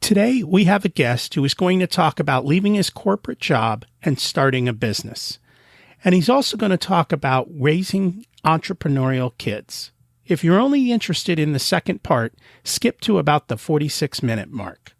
Today, we have a guest who is going to talk about leaving his corporate job and starting a business. And he's also going to talk about raising entrepreneurial kids. If you're only interested in the second part, skip to about the 46-minute mark.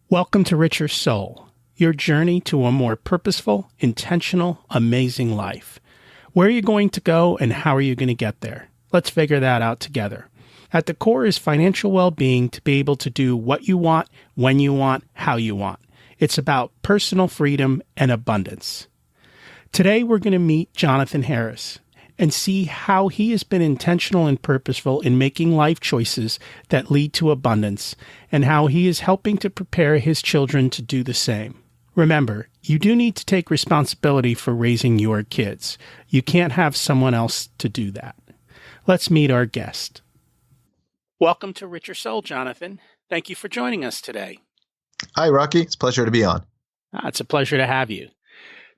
Welcome to Richer Soul, your journey to a more purposeful, intentional, amazing life. Where are you going to go and how are you going to get there? Let's figure that out together. At the core is financial well-being to be able to do what you want, when you want, how you want. It's about personal freedom and abundance. Today, we're going to meet Jonathan Harris and see how he has been intentional and purposeful in making life choices that lead to abundance, and how he is helping to prepare his children to do the same. Remember, you do need to take responsibility for raising your kids. You can't have someone else to do that. Let's meet our guest. Welcome to Richer Soul, Jonathan. Thank you for joining us today. Hi, Rocky. It's a pleasure to be on. It's a pleasure to have you.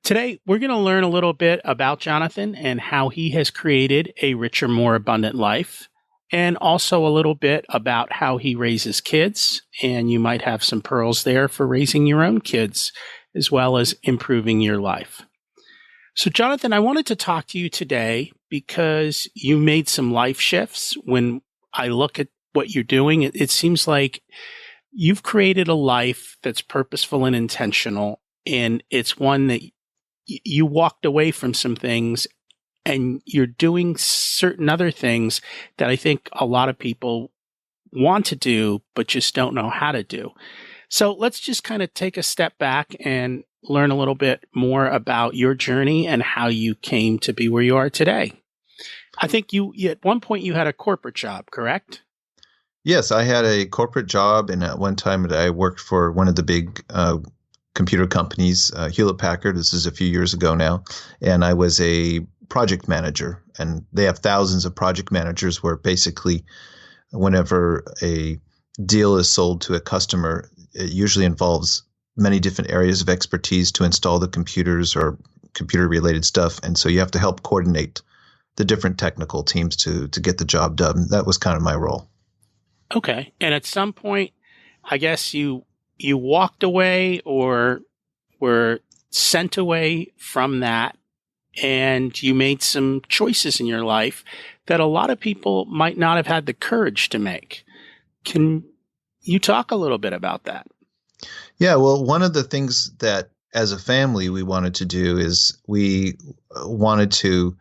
Today, we're going to learn a little bit about Jonathan and how he has created a richer, more abundant life, and also a little bit about how he raises kids. And you might have some pearls there for raising your own kids, as well as improving your life. So, Jonathan, I wanted to talk to you today because you made some life shifts. When I look at what you're doing, it seems like you've created a life that's purposeful and intentional, and it's one that you walked away from some things and you're doing certain other things that I think a lot of people want to do, but just don't know how to do. So let's just kind of take a step back and learn a little bit more about your journey and how you came to be where you are today. I think you at one point you had a corporate job, correct? Yes, I had a corporate job, and at one time I worked for one of the big computer companies, Hewlett-Packard. This is a few years ago now, and I was a project manager. And they have thousands of project managers where basically whenever a deal is sold to a customer, it usually involves many different areas of expertise to install the computers or computer-related stuff. And so you have to help coordinate the different technical teams to get the job done. That was kind of my role. Okay. And at some point, I guess you walked away or were sent away from that, and you made some choices in your life that a lot of people might not have had the courage to make. Can you talk a little bit about that? Yeah, well, one of the things that as a family we wanted to do is we wanted to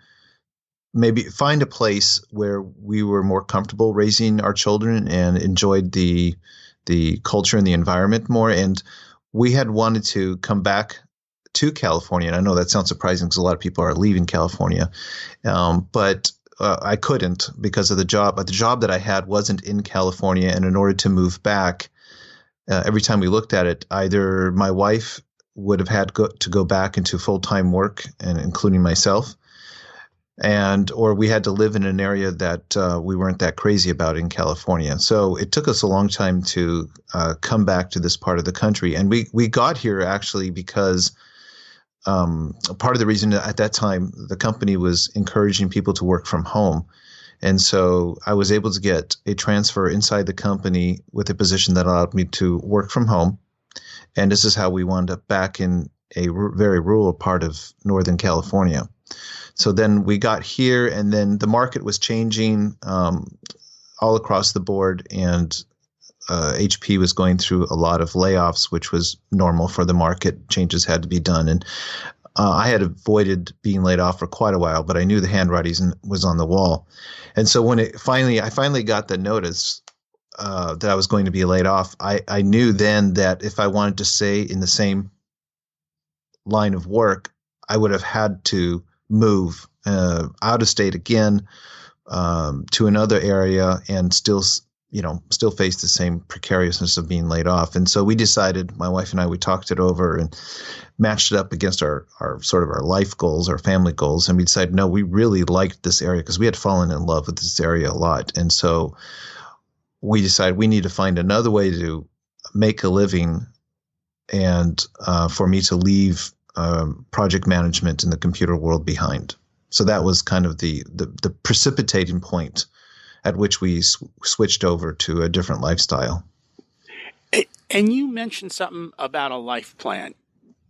maybe find a place where we were more comfortable raising our children and enjoyed the culture and the environment more. And we had wanted to come back to California. And I know that sounds surprising because a lot of people are leaving California. But I couldn't because of the job. But the job that I had wasn't in California. And in order to move back, every time we looked at it, either my wife would have had to go back into full-time work, and including myself, or we had to live in an area that we weren't that crazy about in California. So it took us a long time to come back to this part of the country. And we got here actually because part of the reason at that time the company was encouraging people to work from home. And so I was able to get a transfer inside the company with a position that allowed me to work from home. And this is how we wound up back in a very rural part of Northern California. So then we got here, and then the market was changing all across the board, and HP was going through a lot of layoffs, which was normal for the market. Changes had to be done. And I had avoided being laid off for quite a while, but I knew the handwriting was on the wall. And so when I finally got the notice that I was going to be laid off, I knew then that if I wanted to stay in the same line of work, I would have had to move out of state again to another area and still face the same precariousness of being laid off. And so we decided, my wife and I, we talked it over and matched it up against our sort of our life goals, our family goals. And we decided, no, we really liked this area because we had fallen in love with this area a lot. And so we decided we need to find another way to make a living, and for me to leave project management in the computer world behind. So that was kind of the precipitating point at which we switched over to a different lifestyle. And you mentioned something about a life plan.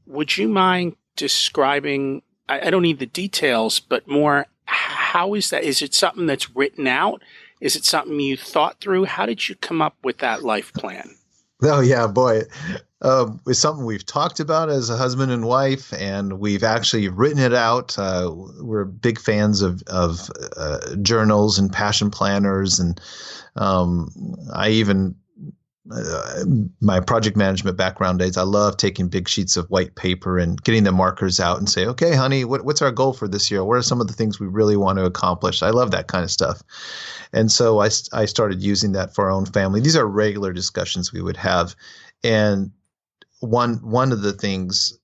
Would you mind describing? I don't need the details, but more, how is that? Is it something that's written out? Is it something you thought through? How did you come up with that life plan? Oh, yeah, boy. It's something we've talked about as a husband and wife, and we've actually written it out. We're big fans of journals and passion planners, and I even my project management background days, I love taking big sheets of white paper and getting the markers out and say, okay, honey, what's our goal for this year? What are some of the things we really want to accomplish? I love that kind of stuff. And so I started using that for our own family. These are regular discussions we would have. And one of the things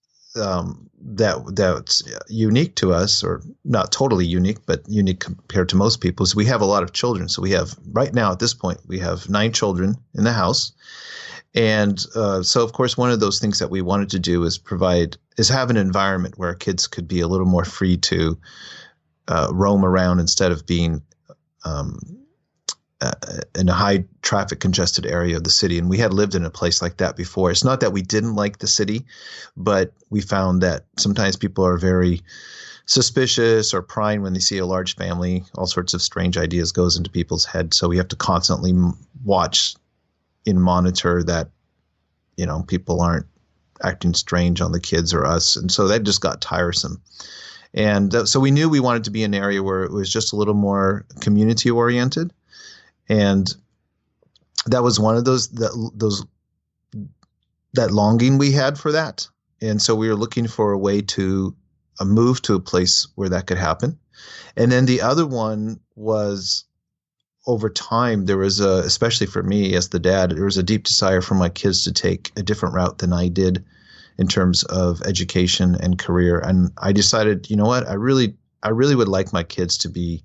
that's unique to us, or not totally unique, but unique compared to most people, is we have a lot of children. So we have, right now at this point, we have 9 children in the house. And so, of course, one of those things that we wanted to do is have an environment where kids could be a little more free to roam around instead of being in a high traffic congested area of the city. And we had lived in a place like that before. It's not that we didn't like the city, but we found that sometimes people are very suspicious or prying when they see a large family. All sorts of strange ideas goes into people's heads. So we have to constantly watch and monitor that, people aren't acting strange on the kids or us. And so that just got tiresome. And so we knew we wanted to be an area where it was just a little more community oriented. And that was one of that longing we had for that. And so we were looking for a way to move to a place where that could happen. And then the other one was, over time, there was especially for me as the dad, there was a deep desire for my kids to take a different route than I did in terms of education and career. And I decided, you know what, I really would like my kids to be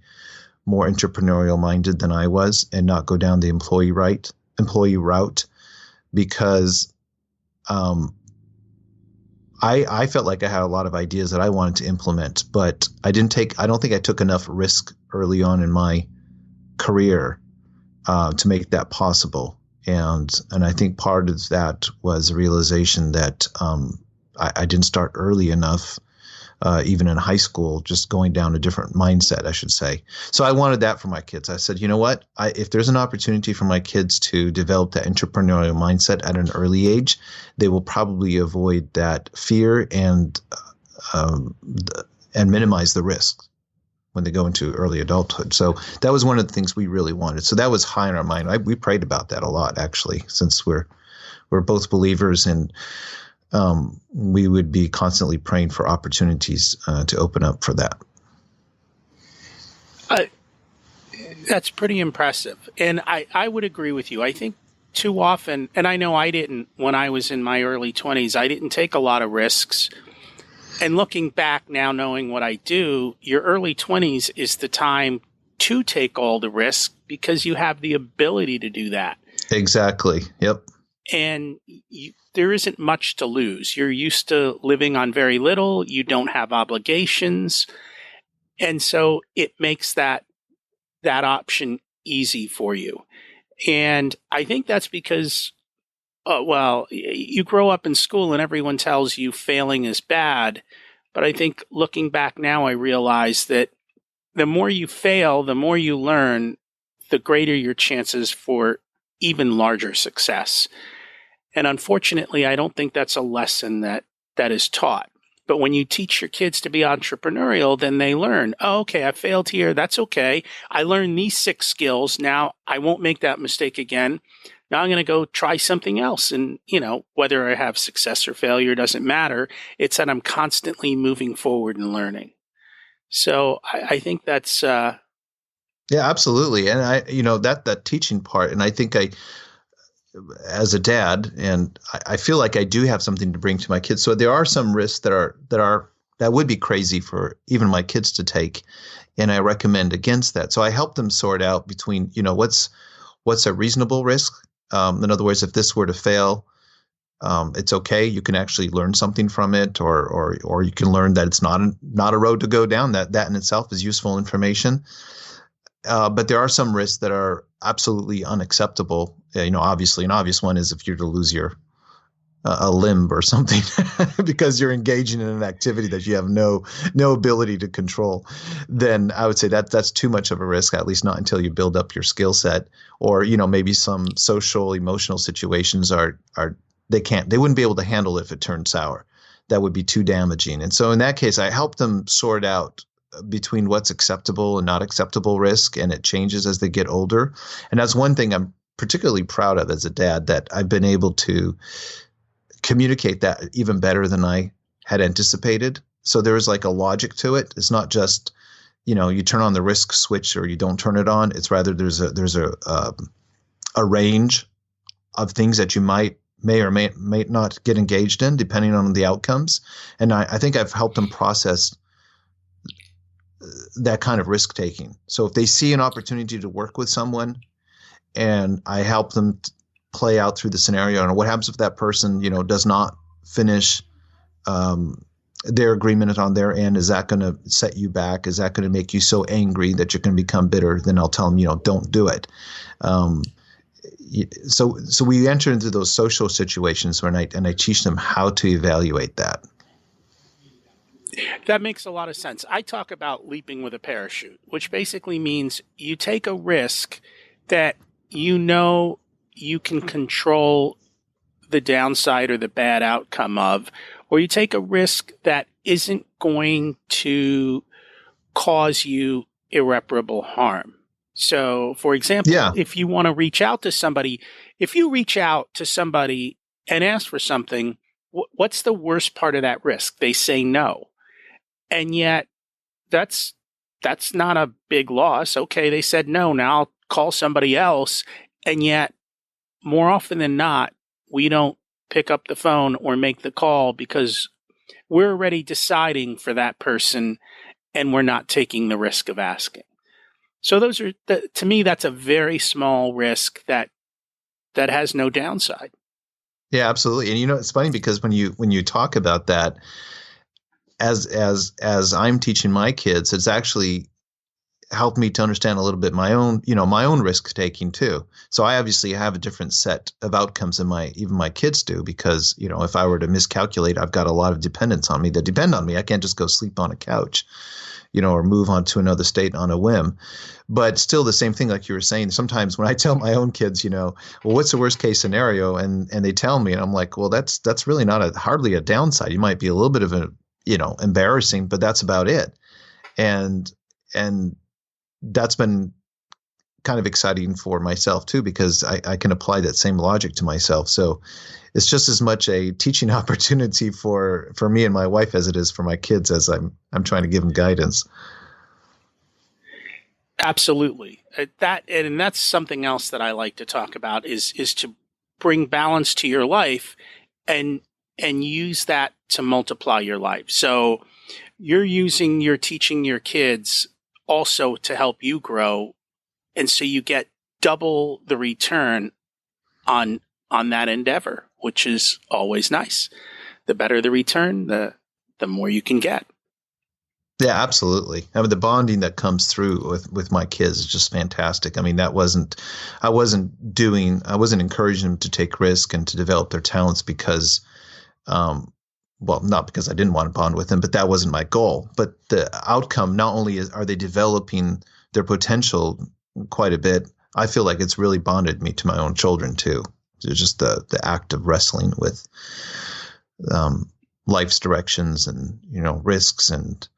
more entrepreneurial minded than I was, and not go down the employee route, because I felt like I had a lot of ideas that I wanted to implement, but I don't think I took enough risk early on in my career to make that possible. And I think part of that was a realization that I didn't start early enough. Even in high school, just going down a different mindset, I should say. So I wanted that for my kids. I said, you know what? If there's an opportunity for my kids to develop that entrepreneurial mindset at an early age, they will probably avoid that fear and minimize the risks when they go into early adulthood. So that was one of the things we really wanted. So that was high in our mind. We prayed about that a lot, actually, since we're both believers, and we would be constantly praying for opportunities to open up for that. That's pretty impressive. And I would agree with you. I think too often, and I know I didn't when I was in my early 20s, I didn't take a lot of risks. And looking back now, knowing what I do, your early 20s is the time to take all the risks because you have the ability to do that. Exactly. Yep. And there isn't much to lose. You're used to living on very little. You don't have obligations. And so it makes that option easy for you. And I think that's because, you grow up in school and everyone tells you failing is bad. But I think looking back now, I realize that the more you fail, the more you learn, the greater your chances for even larger success. And unfortunately, I don't think that's a lesson that is taught. But when you teach your kids to be entrepreneurial, then they learn, oh, okay, I failed here. That's okay. I learned these 6 skills. Now I won't make that mistake again. Now I'm going to go try something else. And, whether I have success or failure doesn't matter. It's that I'm constantly moving forward and learning. So I think that's... Yeah, absolutely. And that teaching part, and I think as a dad, and I feel like I do have something to bring to my kids. So there are some risks that would be crazy for even my kids to take, and I recommend against that. So I help them sort out between, what's a reasonable risk. In other words, if this were to fail, it's okay. You can actually learn something from it, or you can learn that it's not a road to go down. That in itself is useful information. But there are some risks that are absolutely unacceptable. Obviously, an obvious one is if you're to lose your a limb or something because you're engaging in an activity that you have no ability to control, then I would say that's too much of a risk, at least not until you build up your skill set. Or maybe some social emotional situations they wouldn't be able to handle it if it turned sour. That would be too damaging. And so in that case, I help them sort out between what's acceptable and not acceptable risk, and it changes as they get older. And that's one thing I'm particularly proud of as a dad, that I've been able to communicate that even better than I had anticipated. So there's like a logic to it. It's not just, you turn on the risk switch or you don't turn it on. It's rather there's a range of things that you may or may not get engaged in depending on the outcomes. And I think I've helped them process that kind of risk taking. So if they see an opportunity to work with someone and I help them play out through the scenario, and what happens if that person, does not finish their agreement on their end? Is that going to set you back? Is that going to make you so angry that you're going to become bitter? Then I'll tell them, don't do it. So we enter into those social situations and I teach them how to evaluate that. That makes a lot of sense. I talk about leaping with a parachute, which basically means you take a risk that you can control the downside or the bad outcome of, or you take a risk that isn't going to cause you irreparable harm. So, for example, if you want to reach out to somebody, and ask for something, what's the worst part of that risk? They say no. And yet that's not a big loss. Okay, they said no. Now I'll call somebody else. And yet, more often than not, we don't pick up the phone or make the call because we're already deciding for that person and we're not taking the risk of asking. So to me, that's a very small risk that has no downside. Yeah, absolutely. And it's funny because when you talk about that, as I'm teaching my kids, it's actually helped me to understand a little bit my own risk taking too. So I obviously have a different set of outcomes than even my kids do, because if I were to miscalculate, I've got a lot of dependents on me that depend on me. I can't just go sleep on a couch, or move on to another state on a whim. But still the same thing, like you were saying, sometimes when I tell my own kids, well, what's the worst case scenario? And they tell me, and I'm like, well, that's really hardly a downside. You might be a little bit of a, embarrassing, but that's about it. And that's been kind of exciting for myself too, because I can apply that same logic to myself. So it's just as much a teaching opportunity for me and my wife as it is for my kids, as I'm trying to give them guidance. Absolutely. And that's something else that I like to talk about is to bring balance to your life and use that to multiply your life. So you're teaching your kids also to help you grow. And so you get double the return on that endeavor, which is always nice. The better the return, the more you can get. Yeah, absolutely. I mean, the bonding that comes through with my kids is just fantastic. I mean, I wasn't encouraging them to take risk and to develop their talents because, not because I didn't want to bond with them, but that wasn't my goal. But the outcome, not only are they developing their potential quite a bit, I feel like it's really bonded me to my own children too. It's just the act of wrestling with life's directions and, risks and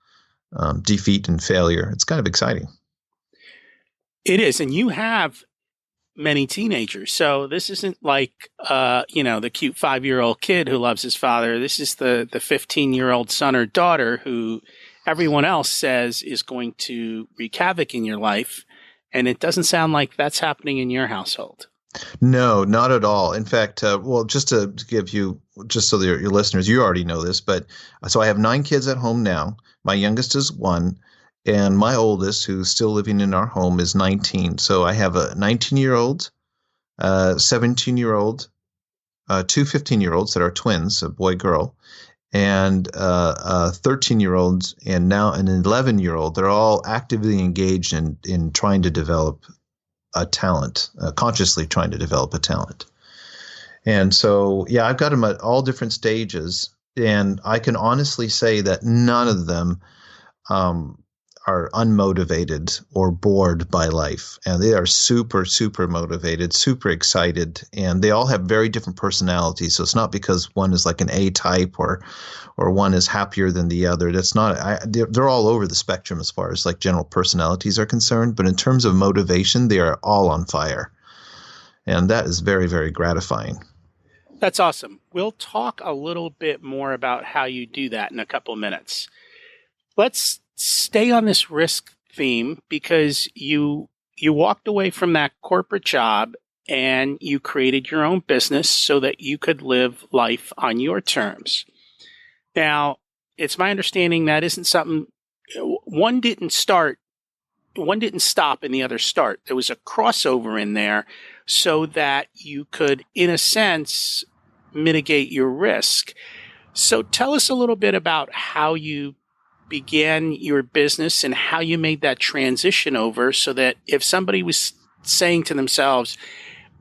defeat and failure. It's kind of exciting. It is. And you have many teenagers. So this isn't like, the cute 5-year-old kid who loves his father. This is the 15-year-old son or daughter who everyone else says is going to wreak havoc in your life. And it doesn't sound like that's happening in your household. No, not at all. In fact, just to give you, just so that your listeners, you already know this, but so I have 9 kids at home now. My youngest is 1, and my oldest, who's still living in our home, is 19. So I have a 19-year-old, 17-year-old, two 15-year-olds that are twins, a boy girl, and a 13-year-old and now an 11-year-old. They're all actively engaged in trying to develop a talent, consciously trying to develop a talent. And so, yeah, I've got them at all different stages, and I can honestly say that none of them are unmotivated or bored by life. And they are super, super motivated, super excited, and they all have very different personalities. So it's not because one is like an A type or one is happier than the other. That's not. They're all over the spectrum as far as like general personalities are concerned. But in terms of motivation, they are all on fire, and that is very, very gratifying. That's awesome. We'll talk a little bit more about how you do that in a couple of minutes. Let's stay on this risk theme because you walked away from that corporate job and you created your own business so that you could live life on your terms. Now, it's my understanding that isn't something one didn't stop and the other start. There was a crossover in there so that you could, in a sense, mitigate your risk. So tell us a little bit about how you began your business and how you made that transition over so that if somebody was saying to themselves,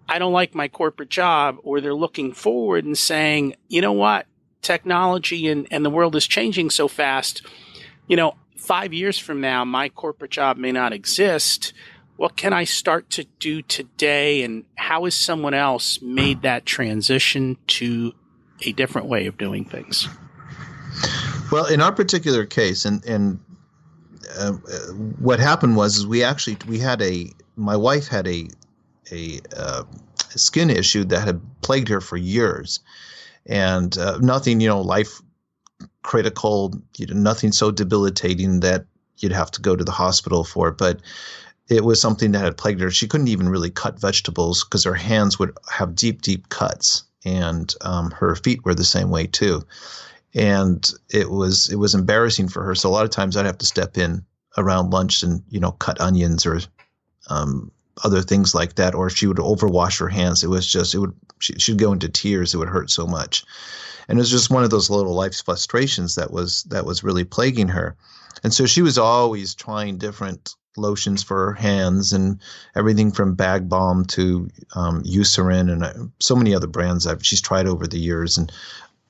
I don't like my corporate job, or they're looking forward and saying, you know what, technology and the world is changing so fast, 5 years from now, my corporate job may not exist. What can I start to do today? And how has someone else made that transition to a different way of doing things? Well, in our particular case, and what happened was my wife had a skin issue that had plagued her for years, and nothing, life critical, nothing so debilitating that you'd have to go to the hospital for, but it was something that had plagued her. She couldn't even really cut vegetables because her hands would have deep, deep cuts, and her feet were the same way too. And it was embarrassing for her. So a lot of times I'd have to step in around lunch and, cut onions or other things like that. Or she would overwash her hands. She'd go into tears. It would hurt so much. And it was just one of those little life frustrations that was really plaguing her. And so she was always trying different lotions for her hands and everything from Bag Balm to Eucerin and so many other brands she's tried over the years. And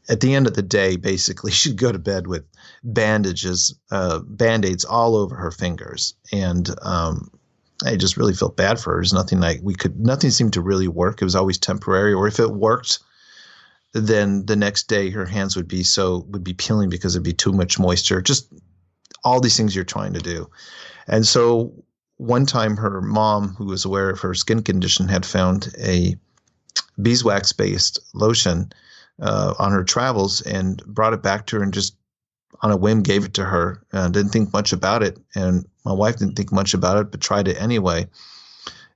at the end of the day, basically, she'd go to bed with Band-Aids all over her fingers. And I just really felt bad for her. There's nothing seemed to really work. It was always temporary. Or if it worked, then the next day her hands would be peeling because it'd be too much moisture. Just all these things you're trying to do. And so one time her mom, who was aware of her skin condition, had found a beeswax-based lotion on her travels and brought it back to her and just on a whim gave it to her and didn't think much about it. And my wife didn't think much about it, but tried it anyway.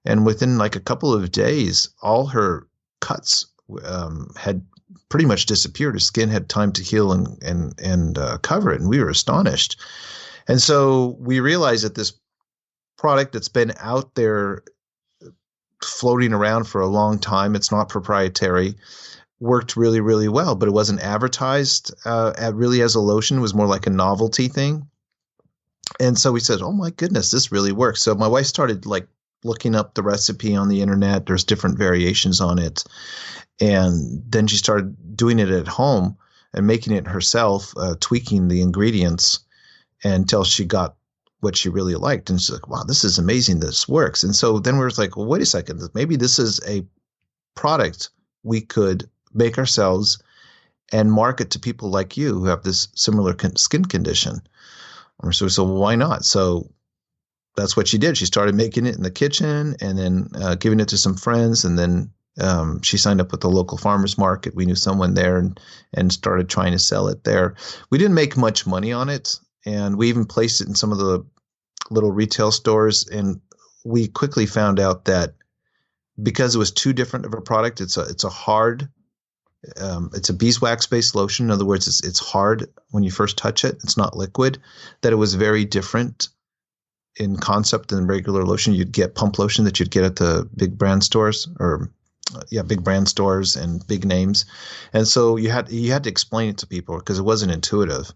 And within like a couple of days, all her cuts had pretty much disappeared. Her skin had time to heal and cover it. And we were astonished. And so we realized that this product that's been out there floating around for a long time, it's not proprietary, worked really, really well, but it wasn't advertised really as a lotion. It was more like a novelty thing. And so we said, oh my goodness, this really works. So my wife started like looking up the recipe on the internet. There's different variations on it. And then she started doing it at home and making it herself, tweaking the ingredients until she got what she really liked. And she's like, wow, this is amazing. This works. And so then we were like, well, wait a second. Maybe this is a product we could make ourselves and market to people like you who have this similar skin condition. So why not? So that's what she did. She started making it in the kitchen and then giving it to some friends. And then she signed up with the local farmers market. We knew someone there and started trying to sell it there. We didn't make much money on it. And we even placed it in some of the little retail stores. And we quickly found out that because it was too different of a product, it's a hard, it's a beeswax-based lotion. In other words, it's hard when you first touch it. It's not liquid. That it was very different in concept than regular lotion. You'd get pump lotion that you'd get at the big brand stores or big brand stores and big names. And so you had to explain it to people because it wasn't intuitive.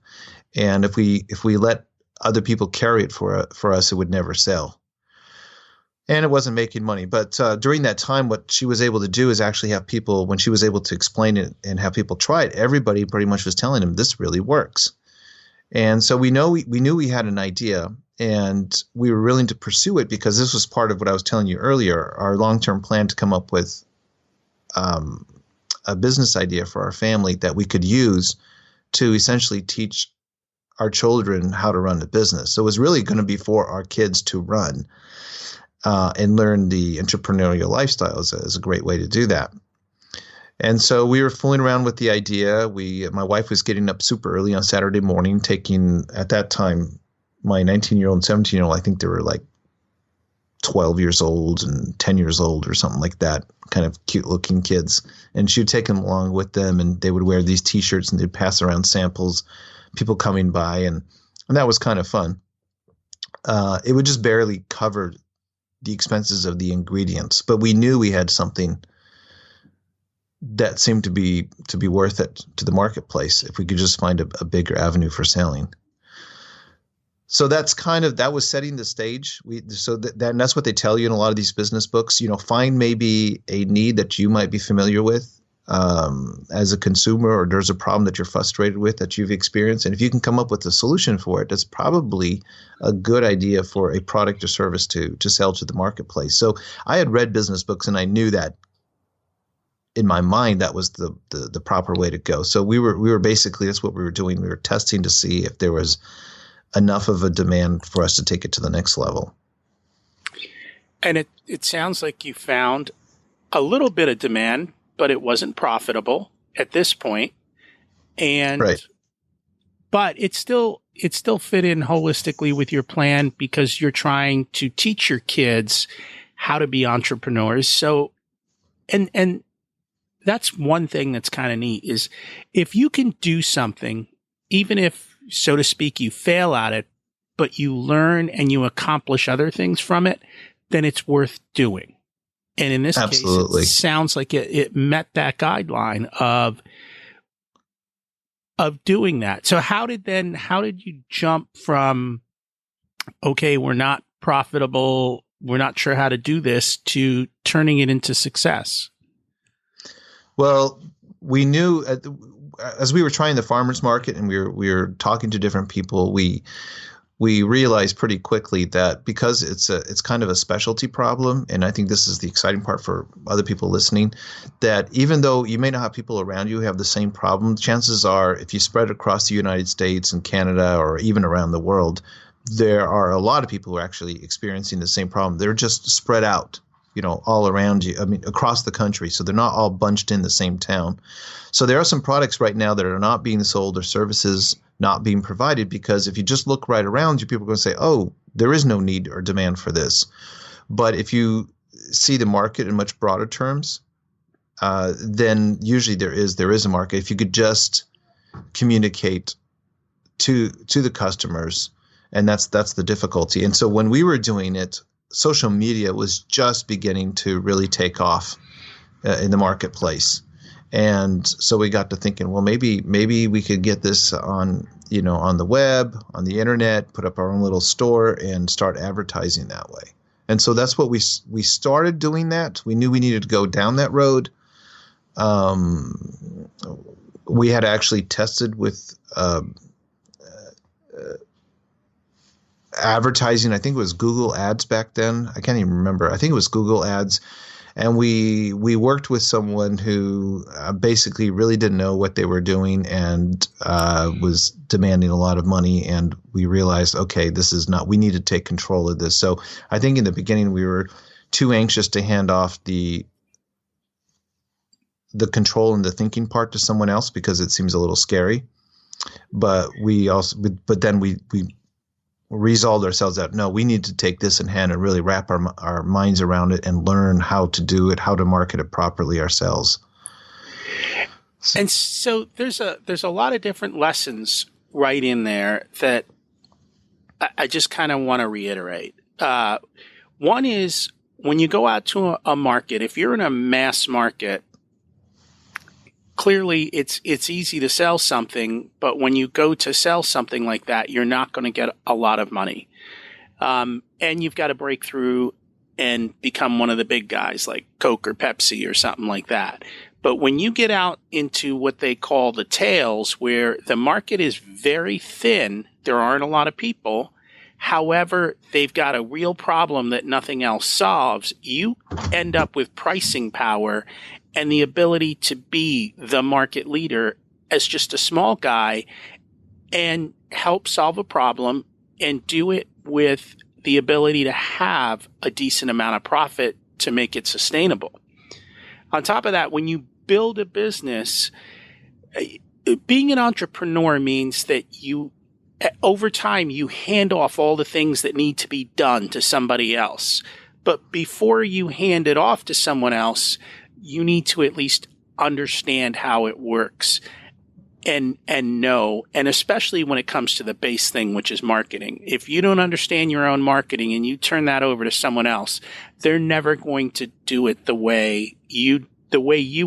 And if we let other people carry it for us, it would never sell. And it wasn't making money. But during that time, what she was able to do is actually have people, when she was able to explain it and have people try it, everybody pretty much was telling them this really works. And so we knew we had an idea, and we were willing to pursue it because this was part of what I was telling you earlier, our long-term plan to come up with a business idea for our family that we could use to essentially teach our children how to run the business. So it was really going to be for our kids to run and learn the entrepreneurial lifestyle is a great way to do that. And so we were fooling around with the idea. My wife was getting up super early on Saturday morning, taking, at that time, my 19-year-old and 17-year-old, I think they were like 12 years old and 10 years old or something like that, kind of cute looking kids. And she would take them along with them, and they would wear these T-shirts and they'd pass around samples, people coming by, and that was kind of fun. It would just barely cover the expenses of the ingredients, but we knew we had something that seemed to be worth it to the marketplace if we could just find a bigger avenue for selling. So that was setting the stage. And that's what they tell you in a lot of these business books. Find maybe a need that you might be familiar with as a consumer, or there's a problem that you're frustrated with that you've experienced. And if you can come up with a solution for it, that's probably a good idea for a product or service to sell to the marketplace. So I had read business books, and I knew that in my mind that was the proper way to go. So we were basically, that's what we were doing. We were testing to see if there was enough of a demand for us to take it to the next level. And it sounds like you found a little bit of demand, but it wasn't profitable at this point. And right. But it still fit in holistically with your plan because you're trying to teach your kids how to be entrepreneurs. So and that's one thing that's kind of neat is if you can do something, even if, so to speak, you fail at it, but you learn and you accomplish other things from it, then it's worth doing. And in this Absolutely. case, it sounds like it met that guideline of doing that. So how did you jump from, okay, we're not profitable, we're not sure how to do this, to turning it into success? Well, we knew as we were trying the farmers market and we were talking to different people, we realized pretty quickly that because it's kind of a specialty problem, and I think this is the exciting part for other people listening, that even though you may not have people around you who have the same problem, chances are if you spread across the United States and Canada or even around the world, there are a lot of people who are actually experiencing the same problem. They're just spread out, all around you. I mean, across the country. So they're not all bunched in the same town. So there are some products right now that are not being sold or services not being provided because if you just look right around you, people are going to say, oh, there is no need or demand for this. But if you see the market in much broader terms, then usually there is a market. If you could just communicate to the customers, and that's the difficulty. And so when we were doing it, social media was just beginning to really take off in the marketplace. And so we got to thinking, well, maybe we could get this on the web, on the internet, put up our own little store and start advertising that way. And so that's what we started doing that. We knew we needed to go down that road. We had actually tested with advertising. I think it was Google Ads back then. I can't even remember. I think it was Google Ads. And we worked with someone who basically really didn't know what they were doing and was demanding a lot of money. And we realized, okay, we need to take control of this. So I think in the beginning we were too anxious to hand off the control and the thinking part to someone else because it seems a little scary. But then we resolved ourselves that no, we need to take this in hand and really wrap our minds around it and learn how to do it, how to market it properly ourselves. And so there's a lot of different lessons right in there that I just kind of want to reiterate. One is when you go out to a market, if you're in a mass market, clearly it's easy to sell something, but when you go to sell something like that, you're not going to get a lot of money. And you've got to break through and become one of the big guys like Coke or Pepsi or something like that. But when you get out into what they call the tails, where the market is very thin, there aren't a lot of people. However, they've got a real problem that nothing else solves. You end up with pricing power and the ability to be the market leader as just a small guy and help solve a problem and do it with the ability to have a decent amount of profit to make it sustainable. On top of that, when you build a business, being an entrepreneur means that over time, you hand off all the things that need to be done to somebody else. But before you hand it off to someone else, you need to at least understand how it works and know, and especially when it comes to the base thing, which is marketing. If you don't understand your own marketing and you turn that over to someone else, they're never going to do it the way you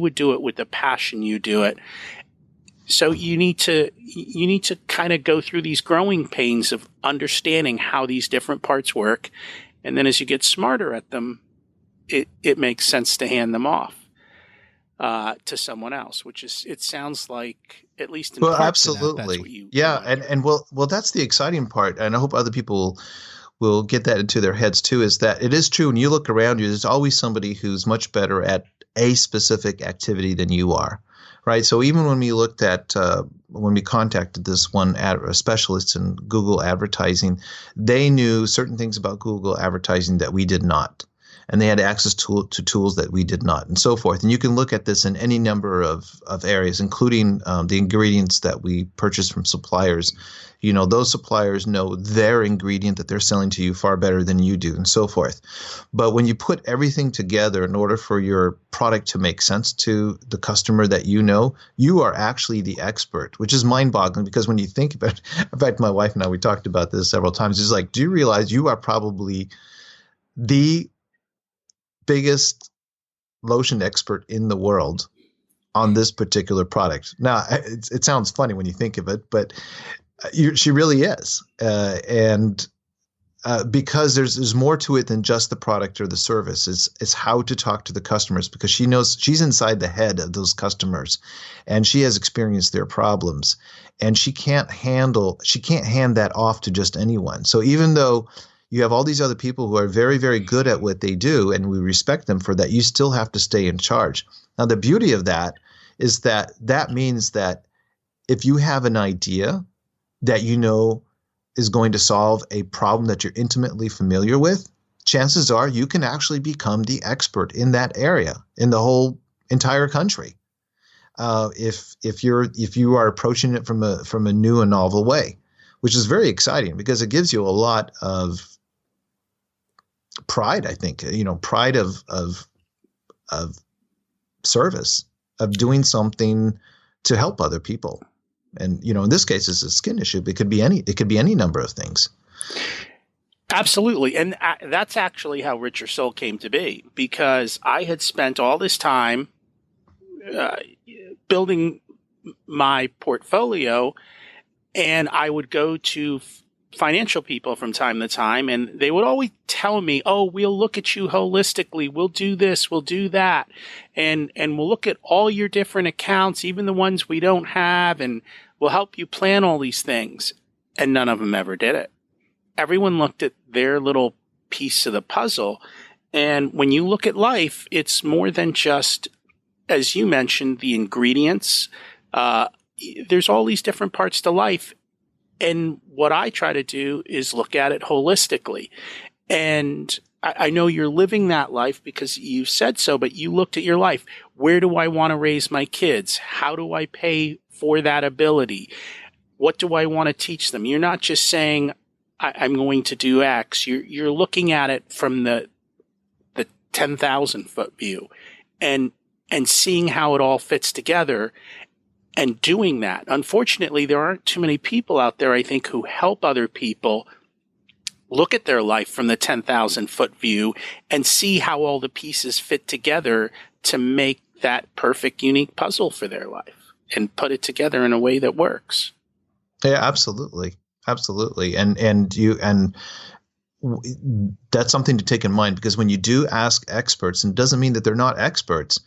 would do it with the passion you do it. So you need to kind of go through these growing pains of understanding how these different parts work. And then as you get smarter at them, it makes sense to hand them off to someone else, it sounds like, at least in Well, parts absolutely. of that, that's what you and well, that's the exciting part. And I hope other people will get that into their heads too, is that it is true when you look around you, there's always somebody who's much better at a specific activity than you are. Right. So even when we looked at when we contacted this one specialist in Google advertising, they knew certain things about Google advertising that we did not. And they had access to tools that we did not, and so forth. And you can look at this in any number of areas, including the ingredients that we purchase from suppliers. You know, those suppliers know their ingredient that they're selling to you far better than you do, and so forth. But when you put everything together in order for your product to make sense to the customer that you know, you are actually the expert, which is mind-boggling, because when you think about it, in fact, my wife and I, we talked about this several times. It's like, do you realize you are probably the biggest lotion expert in the world on this particular product? Now, it sounds funny when you think of it, but she really is. Because there's more to it than just the product or the service. It's how to talk to the customers, because she knows she's inside the head of those customers and she has experienced their problems, and she can't hand that off to just anyone. So even though you have all these other people who are very, very good at what they do, and we respect them for that, you still have to stay in charge. Now, the beauty of that is that means that if you have an idea that you know is going to solve a problem that you're intimately familiar with, chances are you can actually become the expert in that area in the whole entire country. If you are approaching it from a new and novel way, which is very exciting because it gives you a lot of pride, I think, pride of service, of doing something to help other people. And, in this case, it's a skin issue. It could be any number of things. Absolutely. And that's actually how Rich Your Soul came to be, because I had spent all this time building my portfolio, and I would go to financial people from time to time, and they would always tell me, oh, we'll look at you holistically. We'll do this, we'll do that. And we'll look at all your different accounts, even the ones we don't have, and we'll help you plan all these things. And none of them ever did it. Everyone looked at their little piece of the puzzle. And when you look at life, it's more than just, as you mentioned, the ingredients. There's all these different parts to life. And what I try to do is look at it holistically. And I know you're living that life because you said so, but you looked at your life. Where do I want to raise my kids? How do I pay for that ability? What do I want to teach them? You're not just saying, I'm going to do X. You're looking at it from the 10,000 foot view and seeing how it all fits together and doing that. Unfortunately, there aren't too many people out there, I think, who help other people look at their life from the 10,000 foot view and see how all the pieces fit together to make that perfect, unique puzzle for their life and put it together in a way that works. Yeah, absolutely. Absolutely. That's something to take in mind, because when you do ask experts, and it doesn't mean that they're not experts,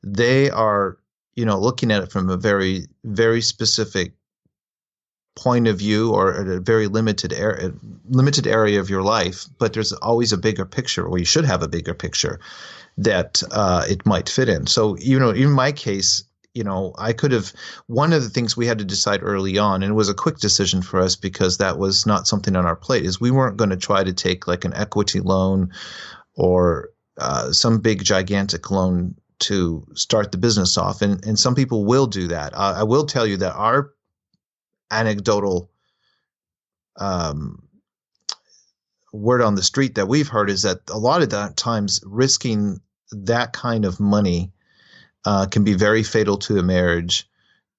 they are, looking at it from a very, very specific point of view, or at a very limited area of your life. But there's always a bigger picture, or you should have a bigger picture that it might fit in. So, in my case, I could have, one of the things we had to decide early on, and it was a quick decision for us because that was not something on our plate, is we weren't going to try to take like an equity loan or some big gigantic loan to start the business off. And some people will do that. I will tell you that our anecdotal word on the street that we've heard is that a lot of the times risking that kind of money can be very fatal to a marriage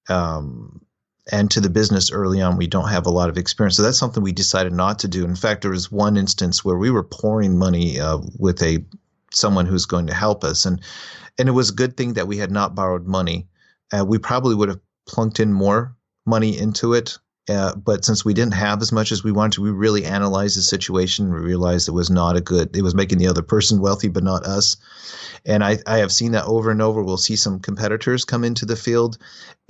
and to the business early on. We don't have a lot of experience. So that's something we decided not to do. In fact, there was one instance where we were pouring money with someone who's going to help us. And it was a good thing that we had not borrowed money. We probably would have plunked in more money into it. But since we didn't have as much as we wanted to, we really analyzed the situation. We realized it was making the other person wealthy, but not us. And I have seen that over and over. We'll see some competitors come into the field,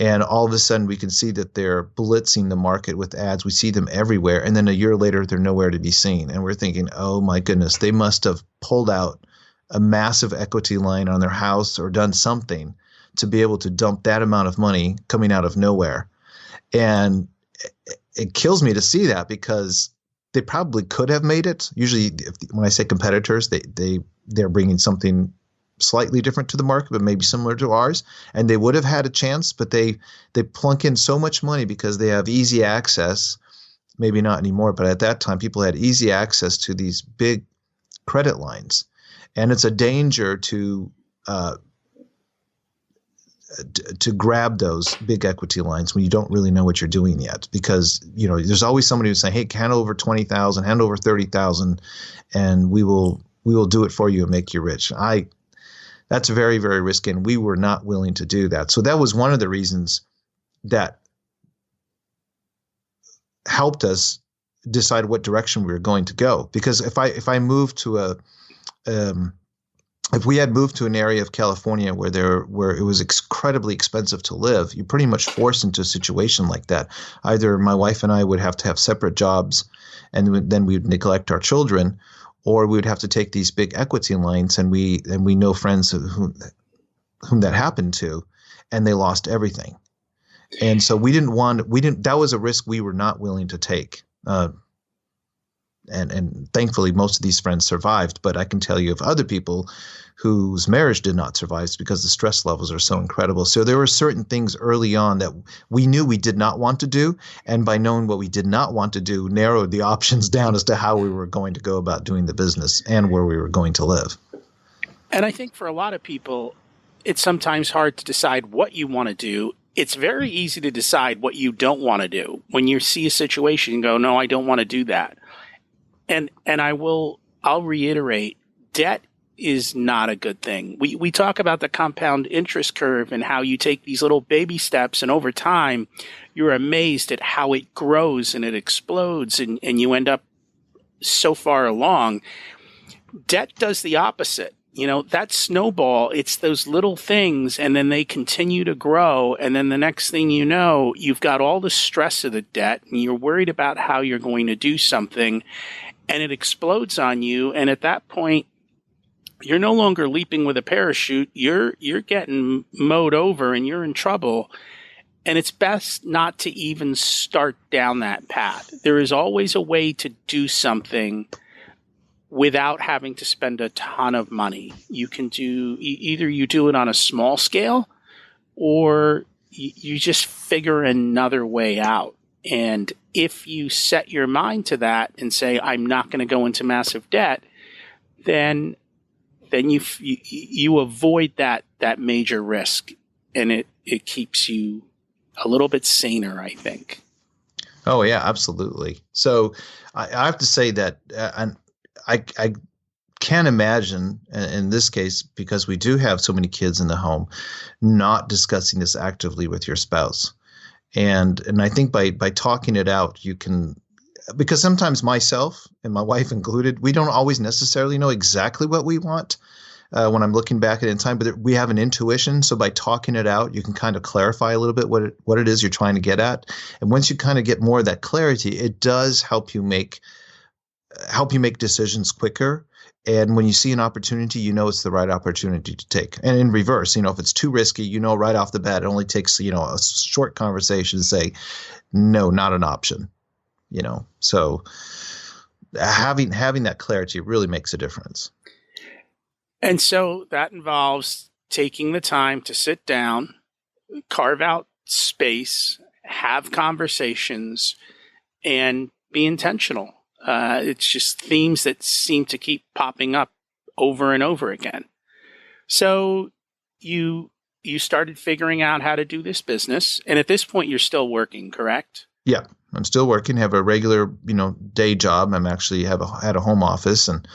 and all of a sudden we can see that they're blitzing the market with ads. We see them everywhere. And then a year later, they're nowhere to be seen. And we're thinking, oh my goodness, they must have pulled out a massive equity line on their house or done something to be able to dump that amount of money coming out of nowhere. And it kills me to see that, because they probably could have made it. Usually, when I say competitors, they're bringing something slightly different to the market, but maybe similar to ours, and they would have had a chance. But they plunk in so much money because they have easy access. Maybe not anymore, but at that time, people had easy access to these big credit lines, and it's a danger to grab those big equity lines when you don't really know what you're doing yet, because there's always somebody who's saying, hey, hand over 20,000, hand over 30,000, and we will do it for you and make you rich. That's very, very risky, and we were not willing to do that. So that was one of the reasons that helped us decide what direction we were going to go. Because if we had moved to an area of California where it was incredibly expensive to live, you're pretty much forced into a situation like that. Either my wife and I would have to have separate jobs, and then we would neglect our children, or we would have to take these big equity lines, and we know friends whom that happened to, and they lost everything. And so that was a risk we were not willing to take. And thankfully, most of these friends survived. But I can tell you of other people whose marriage did not survive because the stress levels are so incredible. So there were certain things early on that we knew we did not want to do. And by knowing what we did not want to do, narrowed the options down as to how we were going to go about doing the business and where we were going to live. And I think for a lot of people, it's sometimes hard to decide what you want to do. It's very easy to decide what you don't want to do when you see a situation and go, no, I don't want to do that. And I'll reiterate, debt is not a good thing. We talk about the compound interest curve and how you take these little baby steps, and over time, you're amazed at how it grows and it explodes, and you end up so far along. Debt does the opposite. That snowball, it's those little things, and then they continue to grow. And then the next thing you know, you've got all the stress of the debt, and you're worried about how you're going to do something, and it explodes on you. And at that point, you're no longer leaping with a parachute. You're getting mowed over, and you're in trouble. And it's best not to even start down that path. There is always a way to do something without having to spend a ton of money. You can do, either you do it on a small scale, or you just figure another way out. And if you set your mind to that and say, I'm not going to go into massive debt, then you avoid that major risk, and it keeps you a little bit saner, I think. Oh yeah, absolutely. So I have to say that, and I can't imagine in this case, because we do have so many kids in the home, not discussing this actively with your spouse. And I think by talking it out, you can, because sometimes myself and my wife included, we don't always necessarily know exactly what we want when I'm looking back at it in time, but we have an intuition. So by talking it out, you can kind of clarify a little bit what it is you're trying to get at. And once you kind of get more of that clarity, it does help you make decisions quicker. And when you see an opportunity, you know it's the right opportunity to take. And in reverse, if it's too risky, right off the bat, it only takes, a short conversation to say, no, not an option. So having that clarity really makes a difference. And so that involves taking the time to sit down, carve out space, have conversations, and be intentional. It's just themes that seem to keep popping up over and over again. So you started figuring out how to do this business, and at this point, you're still working, correct? Yeah, I'm still working. Have a regular, day job. I'm actually had a home office, and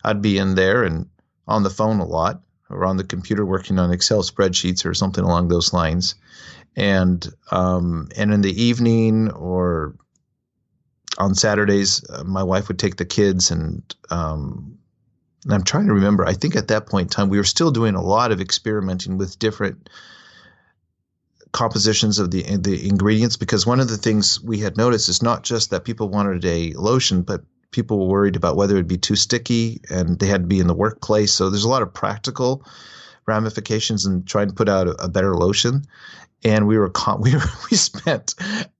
I'd be in there and on the phone a lot, or on the computer working on Excel spreadsheets or something along those lines. And in the evening or on Saturdays, my wife would take the kids, and I'm trying to remember. I think at that point in time, we were still doing a lot of experimenting with different compositions of the ingredients, because one of the things we had noticed is not just that people wanted a lotion, but people were worried about whether it'd be too sticky, and they had to be in the workplace. So there's a lot of practical ramifications in trying to put out a better lotion. And we spent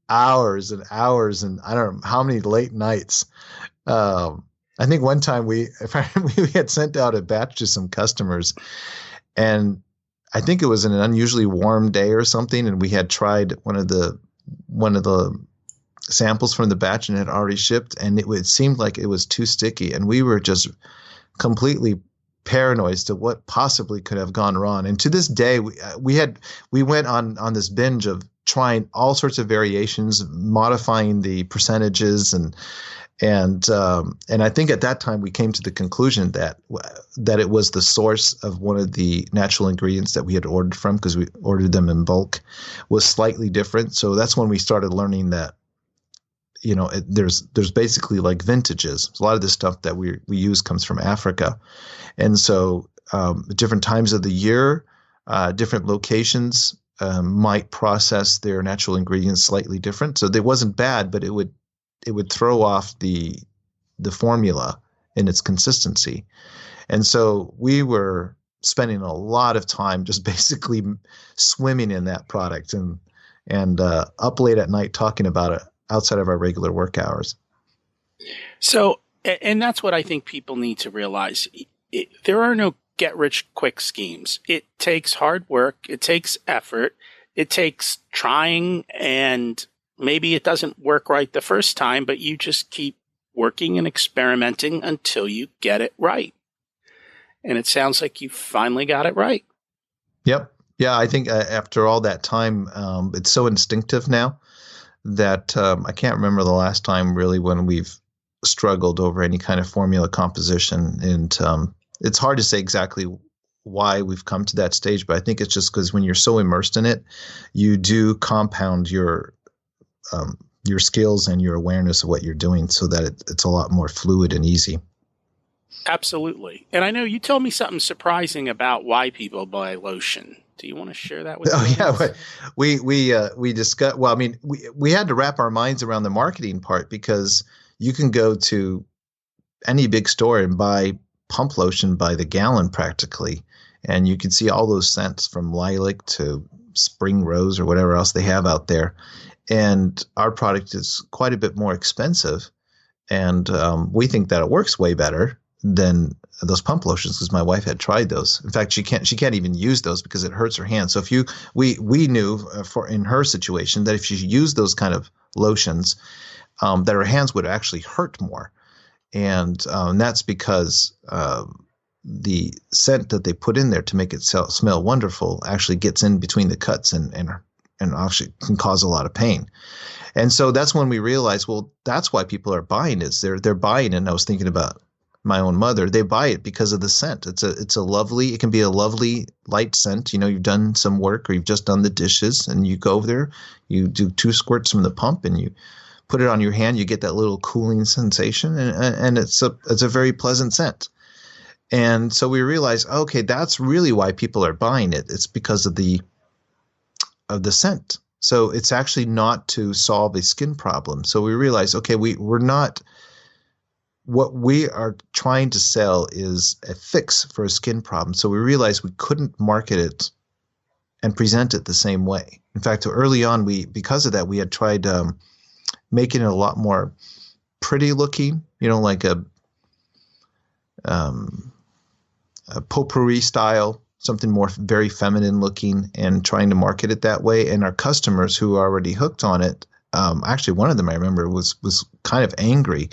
hours and hours, and I don't know how many late nights. I think one time we had sent out a batch to some customers, and I think it was an unusually warm day or something, and we had tried one of the samples from the batch, and it had already shipped, and it seemed like it was too sticky, and we were just completely paranoid as to what possibly could have gone wrong. And to this day, we went on this binge of trying all sorts of variations, modifying the percentages, and I think at that time we came to the conclusion that it was the source of one of the natural ingredients that we had ordered from, because we ordered them in bulk, was slightly different. So that's when we started learning that, there's basically like vintages. A lot of this stuff that we use comes from Africa. And so different times of the year, different locations might process their natural ingredients slightly different. So it wasn't bad, but it would throw off the formula in its consistency. And so we were spending a lot of time just basically swimming in that product and up late at night talking about it outside of our regular work hours. So, and that's what I think people need to realize. There are no get-rich-quick schemes. It takes hard work. It takes effort. It takes trying, and maybe it doesn't work right the first time, but you just keep working and experimenting until you get it right. And it sounds like you finally got it right. Yep. Yeah, I think after all that time, it's so instinctive now that I can't remember the last time really when we've struggled over any kind of formula composition. And it's hard to say exactly why we've come to that stage, but I think it's just because when you're so immersed in it, you do compound your skills and your awareness of what you're doing, so that it's a lot more fluid and easy. Absolutely. And I know you told me something surprising about why people buy lotion. Do you want to share that with me? Oh yeah, we discussed. Well, I mean, we had to wrap our minds around the marketing part, because you can go to any big store and buy pump lotion by the gallon practically, and you can see all those scents from lilac to spring rose or whatever else they have out there. And our product is quite a bit more expensive, and we think that it works way better than those pump lotions, because my wife had tried those. In fact, she can't even use those because it hurts her hands. So we knew in her situation that if she used those kind of lotions, that her hands would actually hurt more, and that's because the scent that they put in there to make it smell wonderful actually gets in between the cuts and and actually can cause a lot of pain. And so that's when we realized, well, that's why people are buying it. They're buying it. And I was thinking about my own mother. They buy it because of the scent. It's a lovely, it can be a lovely light scent. You've done some work or you've just done the dishes and you go over there, you do 2 squirts from the pump and you put it on your hand, you get that little cooling sensation, and it's a very pleasant scent. And so we realized, okay, that's really why people are buying it. It's because of the scent. So it's actually not to solve a skin problem. So we realized, okay, we're not, what we are trying to sell is a fix for a skin problem. So we realized we couldn't market it and present it the same way. In fact, early on, because of that, we had tried making it a lot more pretty looking, like a potpourri style, something more very feminine looking, and trying to market it that way. And our customers who are already hooked on it, actually one of them I remember was kind of angry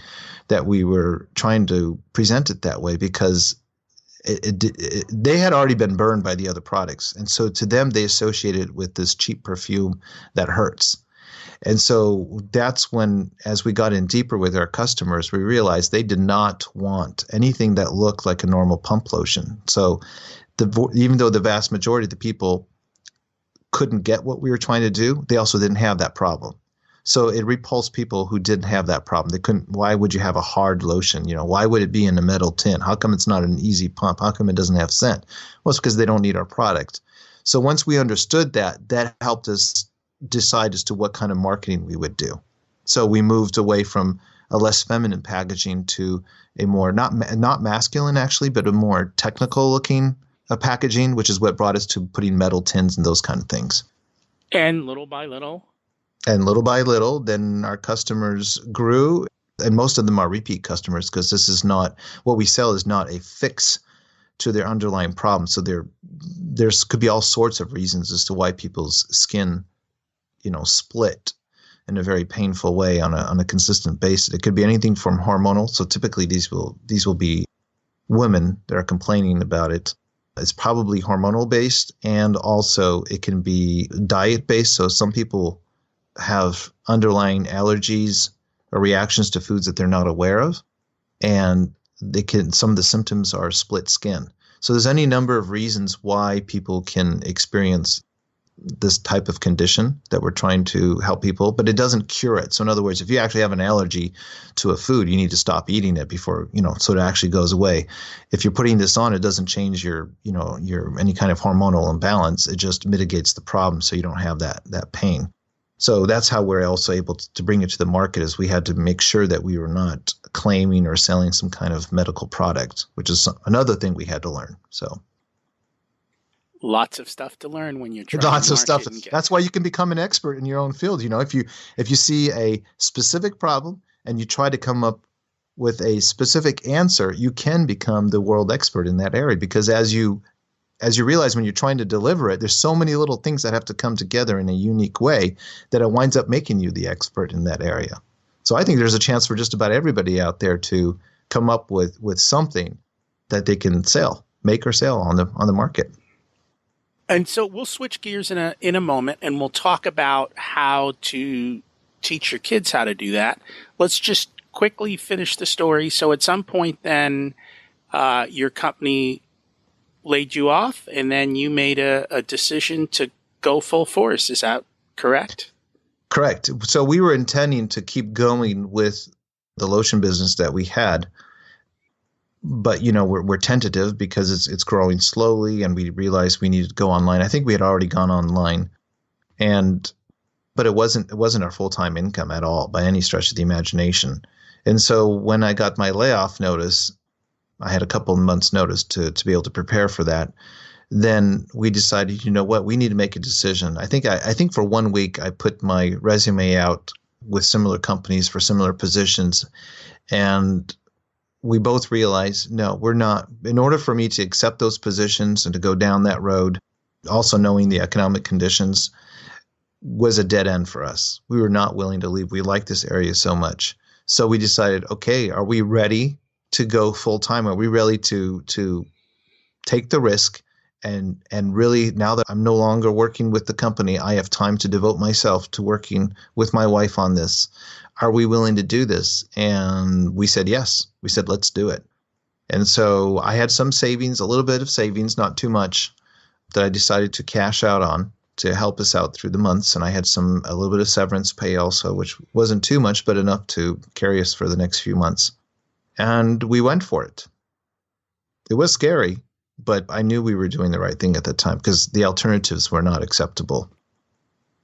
that we were trying to present it that way because they had already been burned by the other products. And so to them, they associated it with this cheap perfume that hurts. And so that's when, as we got in deeper with our customers, we realized they did not want anything that looked like a normal pump lotion. So even though the vast majority of the people couldn't get what we were trying to do, they also didn't have that problem. So it repulsed people who didn't have that problem. They couldn't. Why would you have a hard lotion? Why would it be in a metal tin? How come it's not an easy pump? How come it doesn't have scent? Well, it's because they don't need our product. So once we understood that helped us decide as to what kind of marketing we would do. So we moved away from a less feminine packaging to a more not masculine actually, but a more technical looking packaging, which is what brought us to putting metal tins and those kind of things. And little by little, then our customers grew, and most of them are repeat customers because this is not what we sell is not a fix to their underlying problem. So there's could be all sorts of reasons as to why people's skin, split in a very painful way on a consistent basis. It could be anything from hormonal. So typically these will be women that are complaining about it. It's probably hormonal based, and also it can be diet based. So some people have underlying allergies or reactions to foods that they're not aware of, and some of the symptoms are split skin. So there's any number of reasons why people can experience this type of condition that we're trying to help people, but it doesn't cure it. So in other words, if you actually have an allergy to a food, you need to stop eating it before, so it actually goes away. If you're putting this on, it doesn't change your any kind of hormonal imbalance. It just mitigates the problem so you don't have that pain. So that's how we're also able to bring it to the market, is we had to make sure that we were not claiming or selling some kind of medical product, which is another thing we had to learn. So lots of stuff to learn when you're trying lots to of stuff. market. That's why you can become an expert in your own field. If you see a specific problem and you try to come up with a specific answer, you can become the world expert in that area, because as you realize when you're trying to deliver it, there's so many little things that have to come together in a unique way that it winds up making you the expert in that area. So I think there's a chance for just about everybody out there to come up with something that they can make or sell on the market. And so we'll switch gears in a moment, and we'll talk about how to teach your kids how to do that. Let's just quickly finish the story. So at some point then your company laid you off, and then you made a decision to go full force. Is that correct? Correct. So we were intending to keep going with the lotion business that we had, but we're tentative because it's growing slowly, and we realized we needed to go online. I think we had already gone online, but it wasn't our full-time income at all by any stretch of the imagination. And so when I got my layoff notice, I had a couple of months notice to be able to prepare for that. Then we decided, we need to make a decision. I think for 1 week I put my resume out with similar companies for similar positions, and we both realized, no, we're not. In order for me to accept those positions and to go down that road, also knowing the economic conditions, was a dead end for us. We were not willing to leave. We like this area so much. So we decided, okay, are we ready to go full time? Are we ready to take the risk And really, now that I'm no longer working with the company, I have time to devote myself to working with my wife on this. Are we willing to do this? And we said yes. We said, let's do it. And so I had some savings, a little bit of savings, not too much, that I decided to cash out on to help us out through the months. And I had a little bit of severance pay also, which wasn't too much, but enough to carry us for the next few months. And we went for it. It was scary, but I knew we were doing the right thing at the time because the alternatives were not acceptable.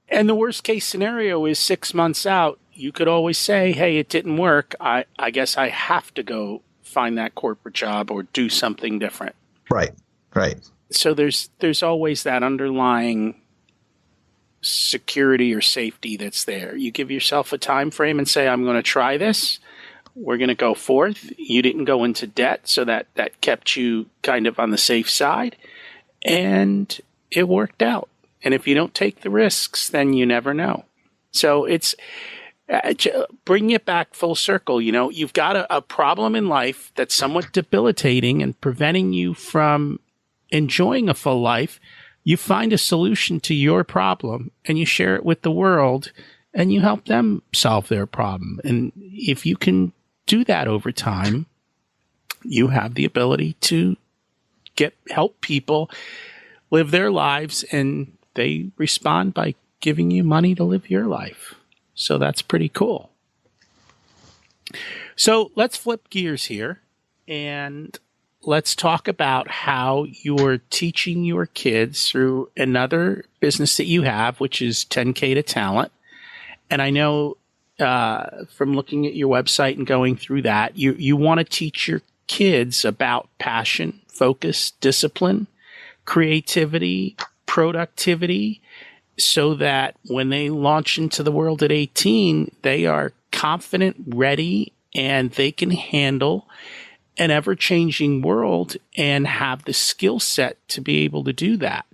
And the worst case scenario is 6 months out, you could always say, hey, it didn't work. I guess I have to go find that corporate job or do something different. Right. So there's always that underlying security or safety that's there. You give yourself a time frame and say, I'm going to try this. We're going to go forth. You didn't go into debt, so that kept you kind of on the safe side. And it worked out. And if you don't take the risks, then you never know. So it's bring it back full circle. You've got a problem in life that's somewhat debilitating and preventing you from enjoying a full life. You find a solution to your problem and you share it with the world and you help them solve their problem. And if you can do that over time, you have the ability to help people live their lives, and they respond by giving you money to live your life. So that's pretty cool. So let's flip gears here and let's talk about how you're teaching your kids through another business that you have, which is 10K to Talent. And I know from looking at your website and going through that, you want to teach your kids about passion, focus, discipline, creativity, productivity, so that when they launch into the world at 18, they are confident, ready, and they can handle an ever-changing world and have the skill set to be able to do that.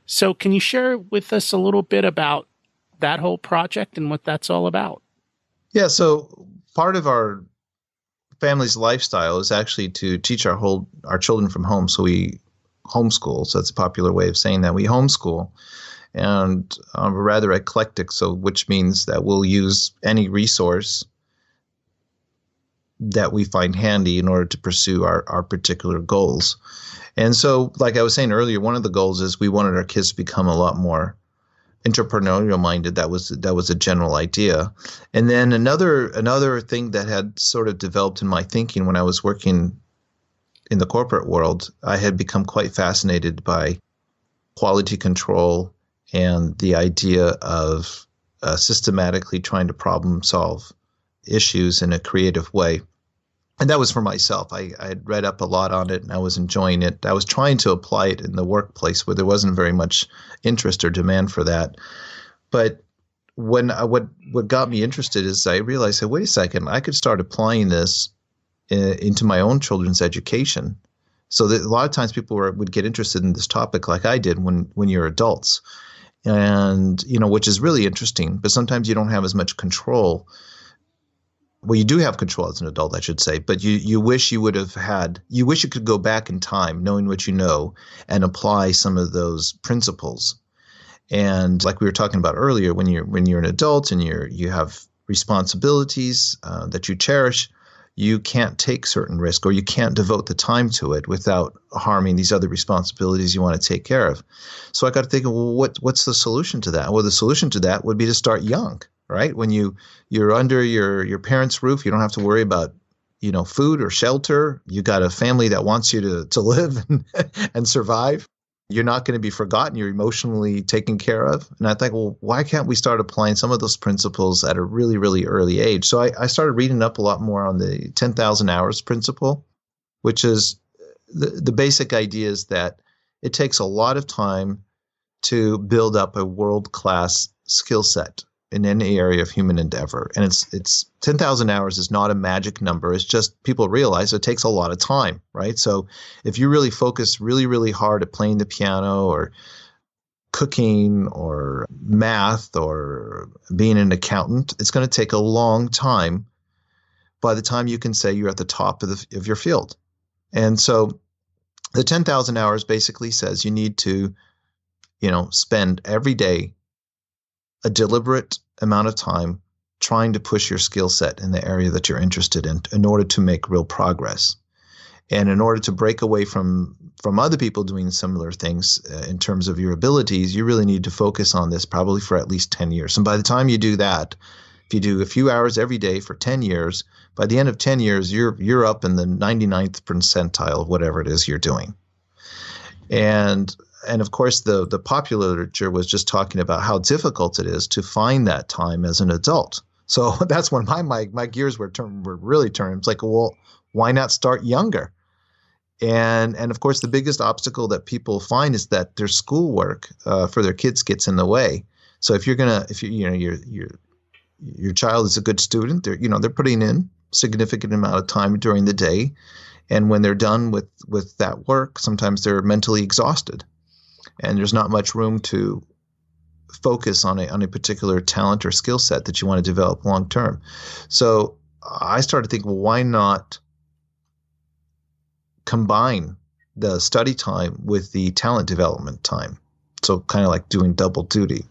So can you share with us a little bit about that whole project and what that's all about? Yeah, so part of our family's lifestyle is actually to teach our children from home. So we homeschool. So that's a popular way of saying that. We homeschool. And we're rather eclectic, so which means that we'll use any resource that we find handy in order to pursue our particular goals. And so, like I was saying earlier, one of the goals is we wanted our kids to become a lot more entrepreneurial minded. That was a general idea. And then another thing that had sort of developed in my thinking when I was working in the corporate world, I had become quite fascinated by quality control and the idea of systematically trying to problem solve issues in a creative way. And that was for myself. I had read up a lot on it and I was enjoying it. I was trying to apply it in the workplace where there wasn't very much interest or demand for that. But what got me interested is I realized, wait a second, I could start applying this into my own children's education. So that a lot of times people would get interested in this topic like I did when you're adults. And, which is really interesting, but sometimes you don't have as much control. Well, you do have control as an adult, I should say, but you wish you could go back in time knowing what you know and apply some of those principles. And like we were talking about earlier, when you're an adult and you have responsibilities that you cherish, you can't take certain risk or you can't devote the time to it without harming these other responsibilities you want to take care of. So I got to think, well, what's the solution to that? Well, the solution to that would be to start young, right? When you're under your parents' roof, you don't have to worry about, food or shelter. You got a family that wants you to live and survive. You're not going to be forgotten. You're emotionally taken care of. And I think, well, why can't we start applying some of those principles at a really, really early age? So I started reading up a lot more on the 10,000 hours principle, which is the basic idea is that it takes a lot of time to build up a world-class skill set in any area of human endeavor. And it's 10,000 hours is not a magic number. It's just people realize it takes a lot of time, right? So if you really focus really, really hard at playing the piano or cooking or math or being an accountant, it's going to take a long time by the time you can say you're at the top of your field. And so The 10,000 hours basically says you need to, spend every day a deliberate amount of time trying to push your skill set in the area that you're interested in order to make real progress. And in order to break away from other people doing similar things in terms of your abilities, you really need to focus on this probably for at least 10 years. And by the time you do that, if you do a few hours every day for 10 years, by the end of 10 years, you're up in the 99th percentile of whatever it is you're doing. And of course, the popular literature was just talking about how difficult it is to find that time as an adult. So that's when my gears were really turning. It's like, well, why not start younger? And of course, the biggest obstacle that people find is that their schoolwork for their kids gets in the way. So if your child is a good student, they're putting in significant amount of time during the day, and when they're done with that work, sometimes they're mentally exhausted, and there's not much room to focus on a particular talent or skill set that you want to develop long term. So I started thinking, well, why not combine the study time with the talent development time? So kind of like doing double duty.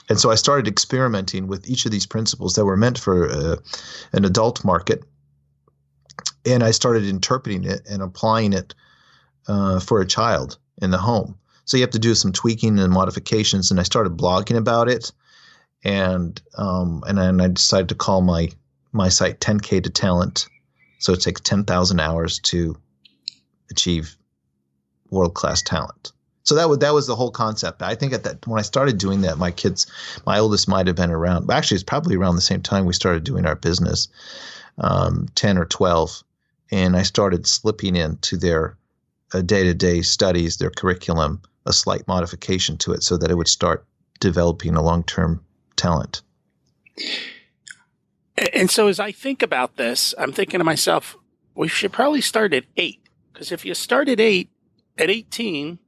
And so I started experimenting with each of these principles that were meant for an adult market. And I started interpreting it and applying it for a child in the home. So you have to do some tweaking and modifications. And I started blogging about it. And then I decided to call my site 10K to Talent. So it takes 10,000 hours to achieve world-class talent. So that was the whole concept. I think when I started doing that, my oldest might have been around. Actually, it's probably around the same time we started doing our business, 10 or 12. And I started slipping into their day-to-day studies, their curriculum, a slight modification to it so that it would start developing a long-term talent. And so as I think about this, I'm thinking to myself, we should probably start at 8. Because if you start at 8, at 18,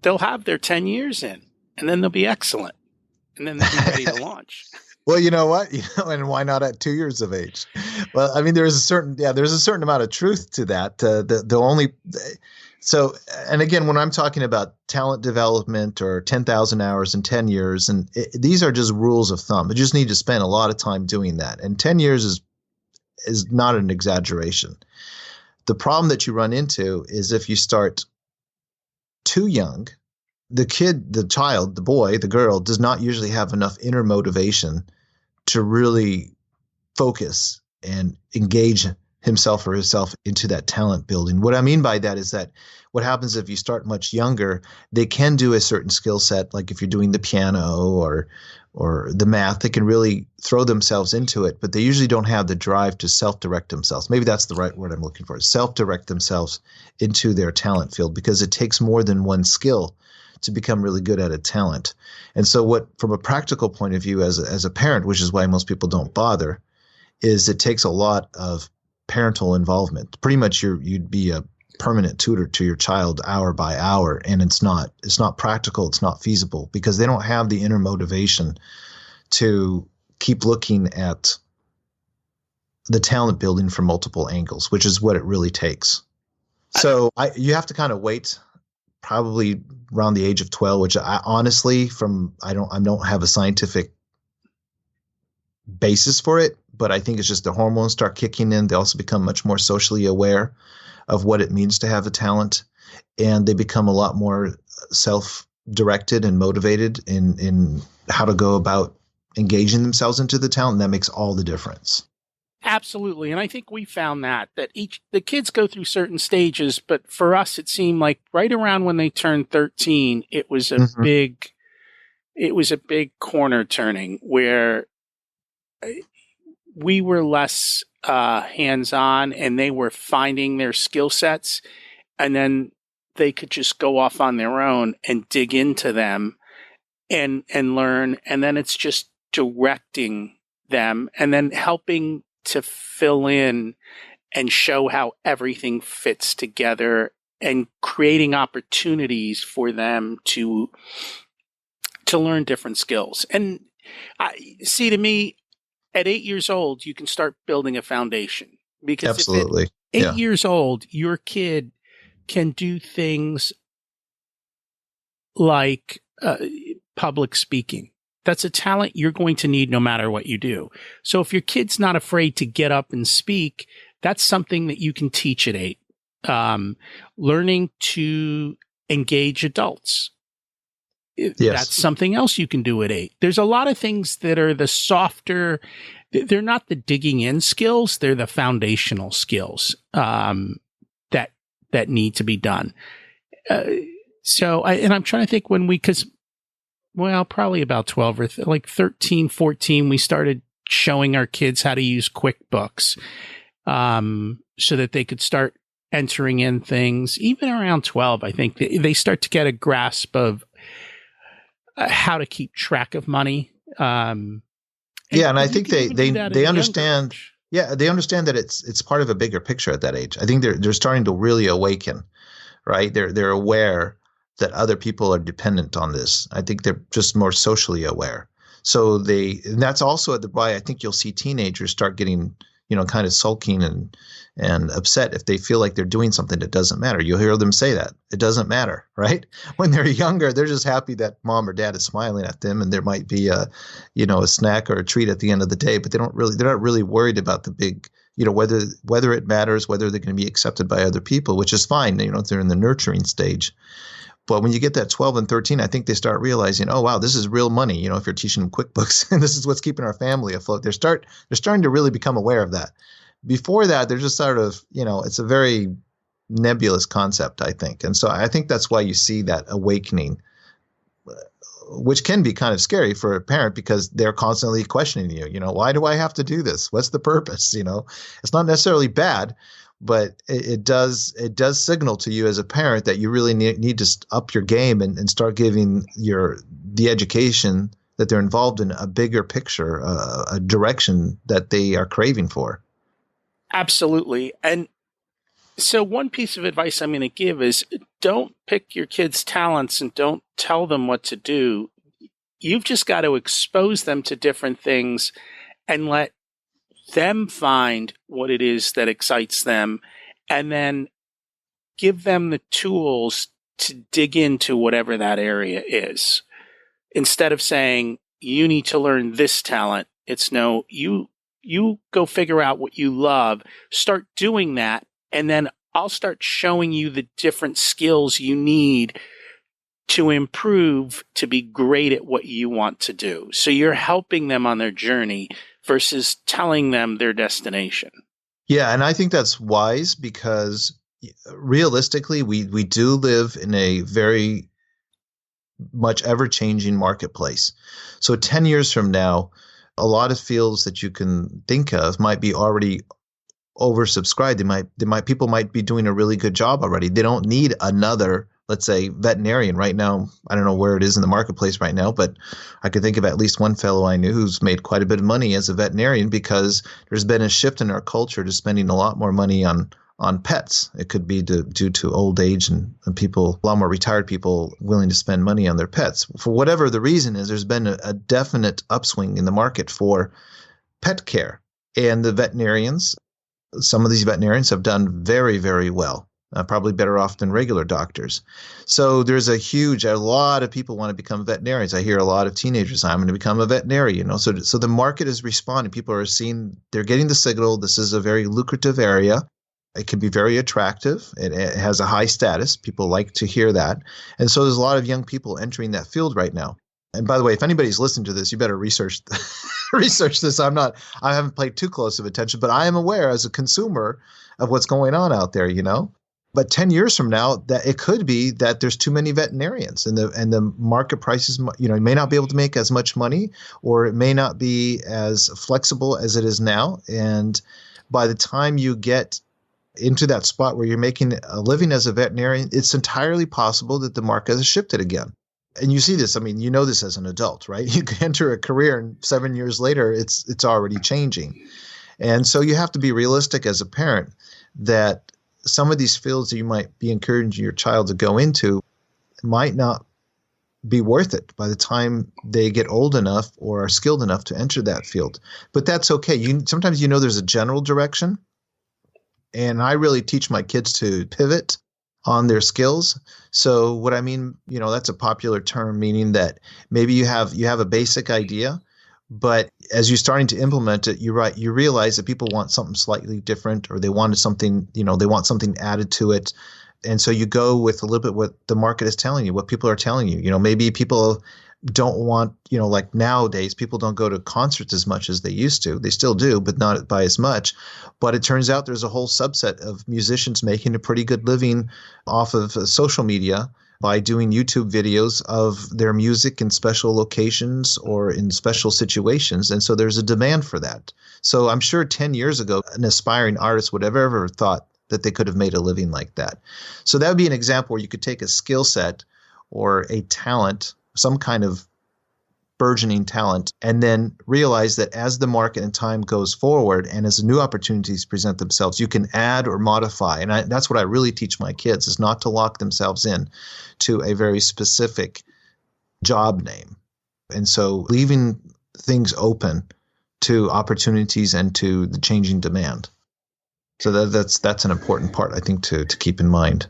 they'll have their 10 years in, and then they'll be excellent. And then they'll be ready to launch. Well, you know what? And why not at 2 years of age? Well, I mean, there's a certain amount of truth to that. And again, when I'm talking about talent development or 10,000 hours in 10 years, and these are just rules of thumb. You just need to spend a lot of time doing that. And 10 years is not an exaggeration. The problem that you run into is if you start too young, the child, the boy, the girl does not usually have enough inner motivation to really focus and engage himself or herself into that talent building. What I mean by that is that what happens if you start much younger, they can do a certain skill set, like if you're doing the piano or the math, they can really throw themselves into it, but they usually don't have the drive to self-direct themselves. Maybe that's the right word I'm looking for, self-direct themselves into their talent field, because it takes more than one skill to become really good at a talent. And so from a practical point of view as a parent, which is why most people don't bother, is it takes a lot of parental involvement. Pretty much you'd be a permanent tutor to your child hour by hour, and it's not practical, it's not feasible, because they don't have the inner motivation to keep looking at the talent building from multiple angles, which is what it really takes. So you have to kind of wait probably around the age of 12, which I honestly, I don't have a scientific basis for it, but I think it's just the hormones start kicking in. They also become much more socially aware of what it means to have a talent, and they become a lot more self-directed and motivated in how to go about engaging themselves into the talent. And that makes all the difference. Absolutely. And I think we found that the kids go through certain stages, but for us, it seemed like right around when they turned 13, it was a big corner turning where we were less hands-on, and they were finding their skill sets, and then they could just go off on their own and dig into them and learn. And then it's just directing them and then helping to fill in and show how everything fits together and creating opportunities for them to learn different skills. And to me, at 8 years old, you can start building a foundation, because absolutely, if at 8 years old, your kid can do things like public speaking. That's a talent you're going to need no matter what you do. So if your kid's not afraid to get up and speak, that's something that you can teach at 8. Learning to engage adults. Yes. That's something else you can do at 8. There's a lot of things that are the softer, they're not the digging in skills, they're the foundational skills that need to be done. I'm trying to think when probably about 12 or like 13, 14, we started showing our kids how to use QuickBooks so that they could start entering in things. Even around 12, I think they start to get a grasp of how to keep track of money. And I think they understand. Yeah, they understand that it's part of a bigger picture at that age. I think they're starting to really awaken, right? They're aware that other people are dependent on this. I think they're just more socially aware. So and that's also why I think you'll see teenagers start getting, kind of sulking and upset if they feel like they're doing something that doesn't matter. You'll hear them say that. It doesn't matter, right? When they're younger, they're just happy that mom or dad is smiling at them and there might be a snack or a treat at the end of the day, but they're not really worried about the big, whether it matters, whether they're going to be accepted by other people, which is fine, if they're in the nurturing stage. But when you get that 12 and 13, I think they start realizing, oh, wow, this is real money. If you're teaching them QuickBooks and this is what's keeping our family afloat, they're starting to really become aware of that. Before that, they're just sort of, it's a very nebulous concept, I think. And so I think that's why you see that awakening, which can be kind of scary for a parent because they're constantly questioning you, why do I have to do this? What's the purpose? It's not necessarily bad, but it does signal to you as a parent that you really need to up your game and start giving the education that they're involved in a bigger picture, a direction that they are craving for. Absolutely. And so one piece of advice I'm going to give is don't pick your kids' talents and don't tell them what to do. You've just got to expose them to different things and let them find what it is that excites them, and then give them the tools to dig into whatever that area is. Instead of saying, you need to learn this talent, it's no, you go figure out what you love, start doing that, and then I'll start showing you the different skills you need to improve to be great at what you want to do. So you're helping them on their journey versus telling them their destination. Yeah, and I think that's wise because realistically, we do live in a very much ever-changing marketplace. So 10 years from now, a lot of fields that you can think of might be already oversubscribed. People might be doing a really good job already. They don't need another, let's say, veterinarian right now. I don't know where it is in the marketplace right now, but I could think of at least one fellow I knew who's made quite a bit of money as a veterinarian because there's been a shift in our culture to spending a lot more money on pets. It could be due to old age and people, a lot more retired people willing to spend money on their pets. For whatever the reason is, there's been a definite upswing in the market for pet care. And the veterinarians, some of these veterinarians have done very, very well, probably better off than regular doctors. So there's a lot of people want to become veterinarians. I hear a lot of teenagers, I'm going to become a veterinarian. So the market is responding. People are seeing, they're getting the signal. This is a very lucrative area. It can be very attractive. It has a high status. People like to hear that. And so there's a lot of young people entering that field right now. And by the way, if anybody's listening to this, you better research this. I haven't paid too close of attention, but I am aware as a consumer of what's going on out there, But 10 years from now, that it could be that there's too many veterinarians and the market prices, you may not be able to make as much money, or it may not be as flexible as it is now. And by the time you get into that spot where you're making a living as a veterinarian, it's entirely possible that the market has shifted again. And you see this, this as an adult, right? You can enter a career and 7 years later, it's already changing. And so you have to be realistic as a parent that some of these fields that you might be encouraging your child to go into might not be worth it by the time they get old enough or are skilled enough to enter that field. But that's okay. Sometimes there's a general direction. And I really teach my kids to pivot. on their skills. So what I mean, that's a popular term, meaning that maybe you have a basic idea, but as you're starting to implement it, you realize that people want something slightly different, or they wanted something, they want something added to it. And so you go with a little bit what the market is telling you, what people are telling you. Maybe people don't want, like nowadays, people don't go to concerts as much as they used to. They still do, but not by as much. But it turns out there's a whole subset of musicians making a pretty good living off of social media by doing YouTube videos of their music in special locations or in special situations. And so there's a demand for that. So I'm sure 10 years ago, an aspiring artist would have ever thought that they could have made a living like that. So that would be an example where you could take a skill set or a talent, some kind of burgeoning talent, and then realize that as the market and time goes forward and as new opportunities present themselves, you can add or modify. And that's what I really teach my kids, is not to lock themselves in to a very specific job name. And so leaving things open to opportunities and to the changing demand. So that's an important part, I think, to keep in mind.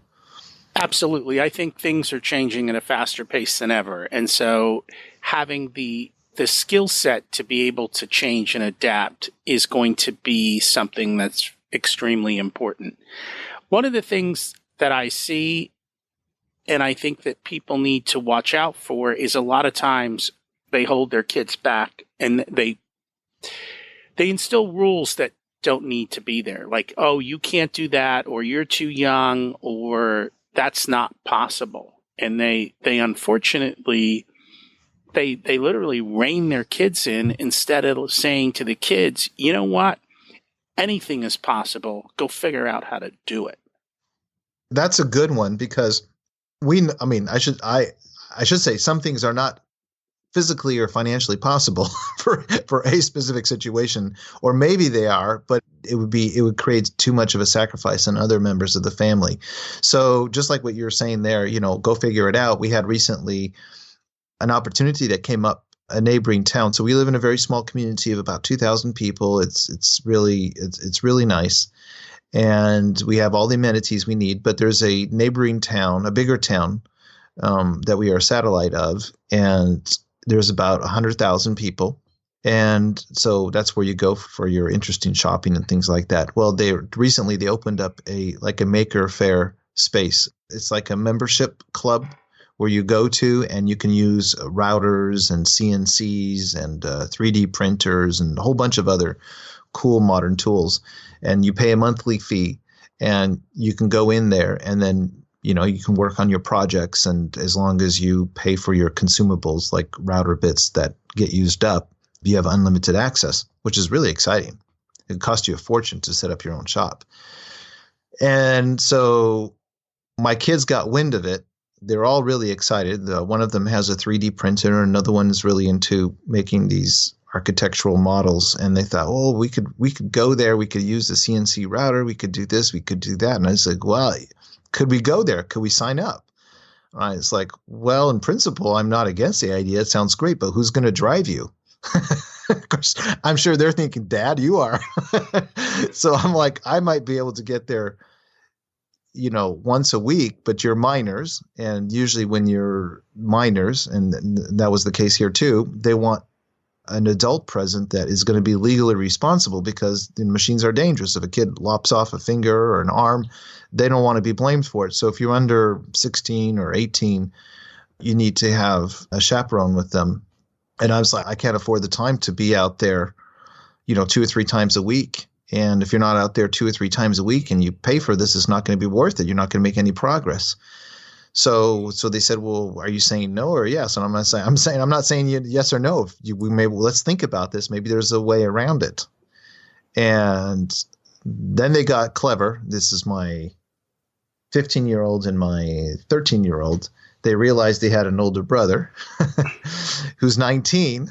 Absolutely. I think things are changing at a faster pace than ever. And so having the skill set to be able to change and adapt is going to be something that's extremely important. One of the things that I see, and I think that people need to watch out for, is a lot of times they hold their kids back and they instill rules that don't need to be there. Like, oh, you can't do that, or you're too young, or that's not possible. And they unfortunately, they literally rein their kids in instead of saying to the kids, you know what? Anything is possible. Go figure out how to do it. That's a good one, because I should say some things are not physically or financially possible for a specific situation, or maybe they are, but it would create too much of a sacrifice on other members of the family. So just like what you're saying there, go figure it out. We had recently an opportunity that came up, a neighboring town. So we live in a very small community of about 2,000 people. It's really nice. And we have all the amenities we need, but there's a neighboring town, a bigger town, that we are a satellite of, and there's about 100,000 people. And so that's where you go for your interesting shopping and things like that. Well, they opened up a maker faire space. It's like a membership club where you go to and you can use routers and CNCs and 3D printers and a whole bunch of other cool modern tools. And you pay a monthly fee, and you can go in there, and then you can work on your projects, and as long as you pay for your consumables like router bits that get used up, you have unlimited access, which is really exciting. It costs you a fortune to set up your own shop. And so my kids got wind of it. They're all really excited. One of them has a 3D printer. Another one is really into making these architectural models. And they thought, oh, we could go there. We could use the CNC router. We could do this. We could do that. And I was like, well, could we go there? Could we sign up? It's like, well, in principle, I'm not against the idea. It sounds great, but who's going to drive you? Of course, I'm sure they're thinking, Dad, you are. So I'm like, I might be able to get there, once a week, but you're minors. And usually when you're minors, and that was the case here too, they want an adult present that is going to be legally responsible, because the machines are dangerous. If a kid lops off a finger or an arm, they don't want to be blamed for it. So if you're under 16 or 18, you need to have a chaperone with them. And I was like, I can't afford the time to be out there, 2 or 3 times a week. And if you're not out there 2 or 3 times a week and you pay for this, it's not going to be worth it. You're not going to make any progress. So they said, well, are you saying no or yes? And I'm not saying yes or no. Let's think about this. Maybe there's a way around it. And then they got clever. This is my 15-year-old and my 13-year-old. They realized they had an older brother who's 19.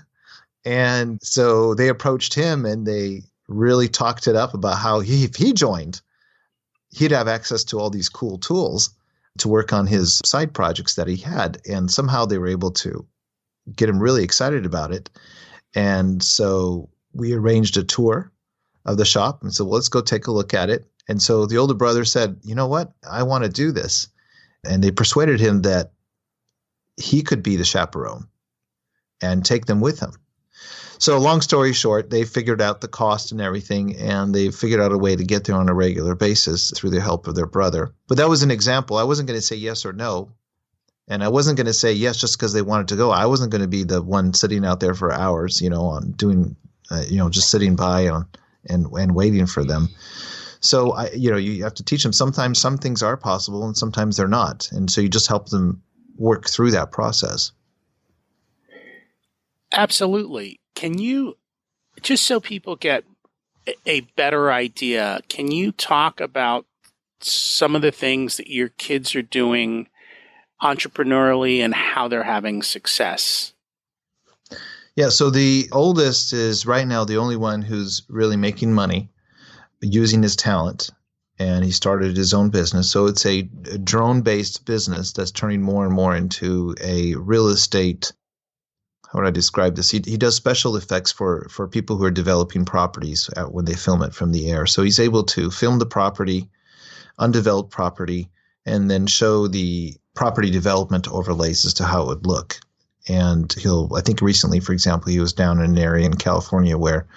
And so they approached him and they really talked it up about how if he joined, he'd have access to all these cool tools to work on his side projects that he had. And somehow they were able to get him really excited about it. And so we arranged a tour of the shop and said, well, let's go take a look at it. And so the older brother said, you know what? I want to do this. And they persuaded him that he could be the chaperone and take them with him. So long story short, they figured out the cost and everything, and they figured out a way to get there on a regular basis through the help of their brother. But that was an example. I wasn't going to say yes or no. And I wasn't going to say yes just because they wanted to go. I wasn't going to be the one sitting out there for hours, on doing, just sitting by and waiting for them. So, you have to teach them sometimes some things are possible and sometimes they're not. And so you just help them work through that process. Absolutely. Can you, just so people get a better idea, can you talk about some of the things that your kids are doing entrepreneurially and how they're having success? Yeah, so the oldest is right now the only one who's really making money using his talent, and he started his own business. So it's a drone-based business that's turning more and more into a real estate. How would I describe this? He does special effects for people who are developing properties when they film it from the air. So he's able to film the property, undeveloped property, and then show the property development overlays as to how it would look. And I think recently, for example, he was down in an area in California where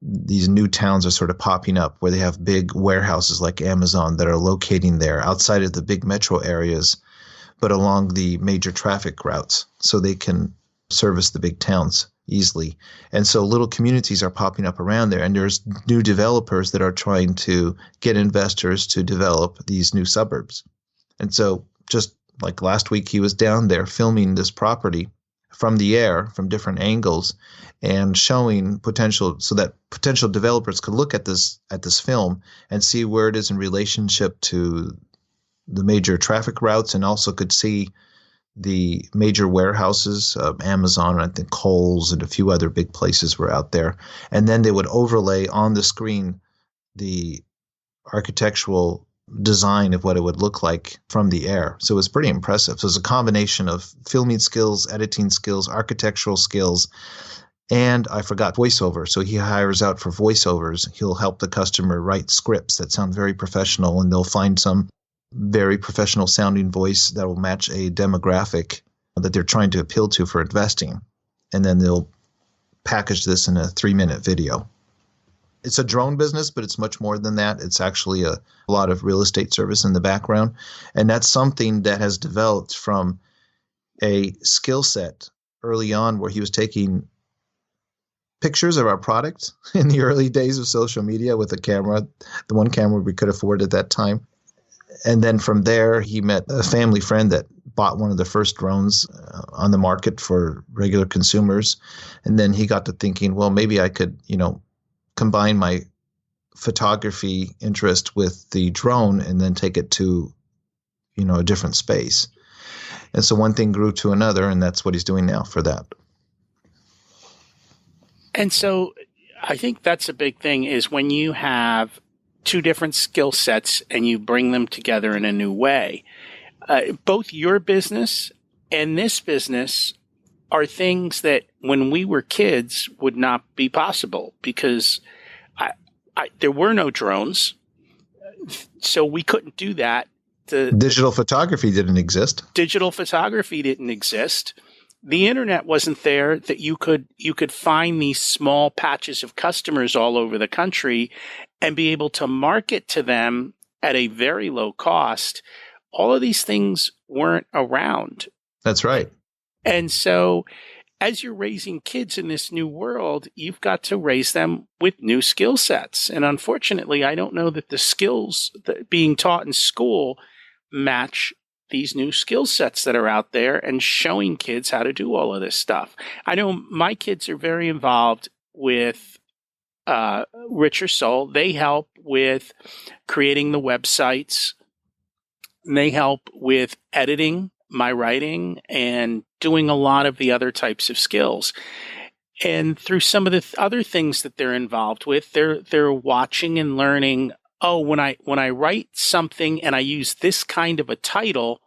these new towns are sort of popping up, where they have big warehouses like Amazon that are locating there outside of the big metro areas, but along the major traffic routes, so they can service the big towns easily. And so little communities are popping up around there, and there's new developers that are trying to get investors to develop these new suburbs. And so just like last week, he was down there filming this property from the air, from different angles, and showing potential, so that potential developers could look at this film and see where it is in relationship to the major traffic routes, and also could see the major warehouses, Amazon, I think Kohl's, and a few other big places were out there. And then they would overlay on the screen the architectural design of what it would look like from the air. So it was pretty impressive. So it was a combination of filming skills, editing skills, architectural skills, and I forgot voiceover. So he hires out for voiceovers. He'll help the customer write scripts that sound very professional, and they'll find some very professional sounding voice that will match a demographic that they're trying to appeal to for investing. And then they'll package this in a 3-minute video. It's a drone business, but it's much more than that. It's actually a lot of real estate service in the background. And that's something that has developed from a skill set early on, where he was taking pictures of our product in the early days of social media with a camera, the one camera we could afford at that time. And then from there, he met a family friend that bought one of the first drones on the market for regular consumers. And then he got to thinking, well, maybe I could, combine my photography interest with the drone and then take it to, a different space. And so one thing grew to another, and that's what he's doing now for that. And so I think that's a big thing, is when you have two different skill sets and you bring them together in a new way. Both your business and this business are things that when we were kids would not be possible, because there were no drones, so we couldn't do that. Digital photography didn't exist. The internet wasn't there, that you could find these small patches of customers all over the country and be able to market to them at a very low cost. All of these things weren't around. That's right. And so as you're raising kids in this new world, you've got to raise them with new skill sets. And unfortunately, I don't know that the skills that being taught in school match these new skill sets that are out there and showing kids how to do all of this stuff. I know my kids are very involved with Richer Soul. They help with creating the websites, and they help with editing my writing and doing a lot of the other types of skills. And through some of the other things that they're involved with, they're watching and learning, oh, when I write something and I use this kind of a title,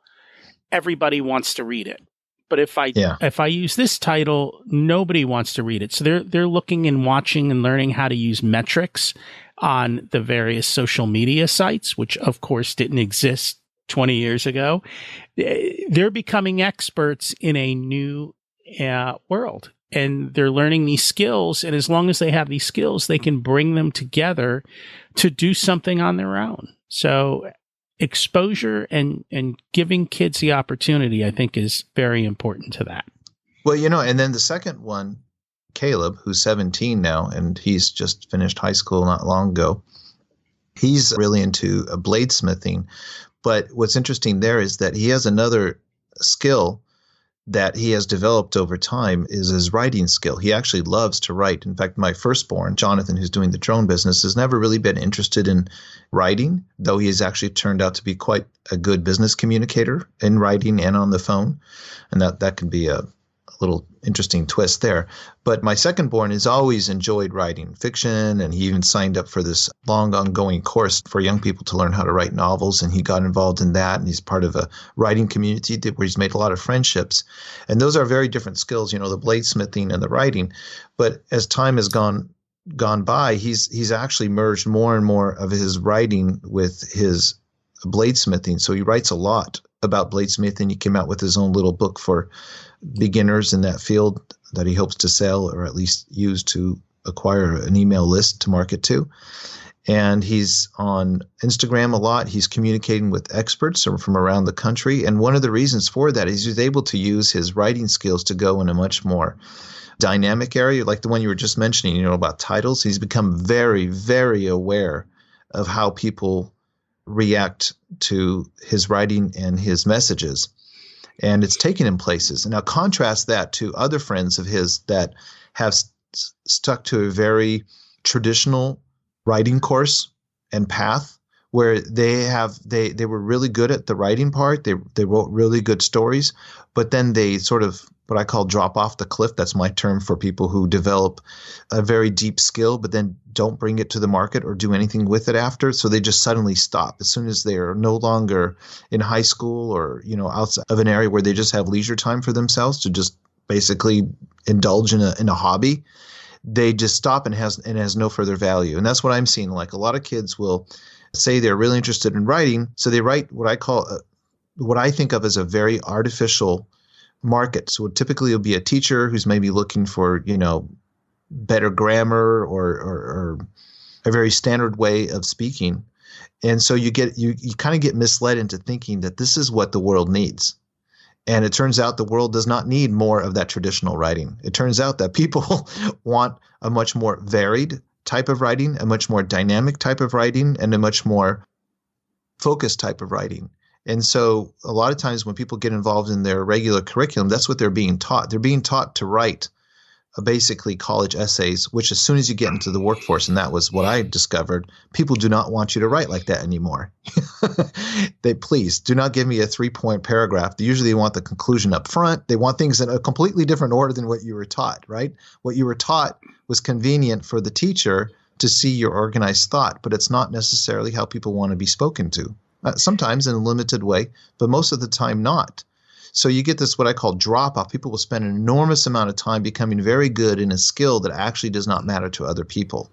everybody wants to read it. But if Yeah. I use this title, nobody wants to read it. So they're looking and watching and learning how to use metrics on the various social media sites, which of course didn't exist 20 years ago. They're becoming experts in a new world, and they're learning these skills. And as long as they have these skills, they can bring them together to do something on their own. So exposure and giving kids the opportunity, I think, is very important to that. Well, and then the second one, Caleb, who's 17 now, and he's just finished high school not long ago. He's really into bladesmithing. But what's interesting there is that he has another skill that he has developed over time is his writing skill. He actually loves to write. In fact, my firstborn, Jonathan, who's doing the drone business, has never really been interested in writing, though he has actually turned out to be quite a good business communicator in writing and on the phone. And that can be a little interesting twist there. But my secondborn has always enjoyed writing fiction, and he even signed up for this long ongoing course for young people to learn how to write novels, and he got involved in that, and he's part of a writing community where he's made a lot of friendships. And those are very different skills, the bladesmithing and the writing. But as time has gone by, he's actually merged more and more of his writing with his bladesmithing. So he writes a lot about bladesmithing. He came out with his own little book for beginners in that field that he hopes to sell, or at least use to acquire an email list to market to. And he's on Instagram a lot. He's communicating with experts from around the country. And one of the reasons for that is he's able to use his writing skills to go in a much more dynamic area, like the one you were just mentioning, about titles. He's become very, very aware of how people react to his writing and his messages. And it's taken him places. And now contrast that to other friends of his that have stuck to a very traditional writing course and path, where they were really good at the writing part. They wrote really good stories, but then they sort of, what I call, drop off the cliff. That's my term for people who develop a very deep skill, but then don't bring it to the market or do anything with it after. So they just suddenly stop as soon as they're no longer in high school or, outside of an area where they just have leisure time for themselves to just basically indulge in a hobby. They just stop and has no further value. And that's what I'm seeing. Like, a lot of kids will say they're really interested in writing, so they write what I think of as a very artificial market. So typically it'll be a teacher who's maybe looking for, better grammar or a very standard way of speaking. And so you kind of get misled into thinking that this is what the world needs. And it turns out the world does not need more of that traditional writing. It turns out that people want a much more varied type of writing, a much more dynamic type of writing, and a much more focused type of writing. And so a lot of times when people get involved in their regular curriculum, that's what they're being taught. They're being taught to write basically college essays, which as soon as you get into the workforce, and that was what I discovered, people do not want you to write like that anymore. They please do not give me a 3-point paragraph. They usually want the conclusion up front. They want things in a completely different order than what you were taught, right? What you were taught was convenient for the teacher to see your organized thought, but it's not necessarily how people want to be spoken to. Sometimes in a limited way, but most of the time not. So you get this, what I call drop off. People will spend an enormous amount of time becoming very good in a skill that actually does not matter to other people.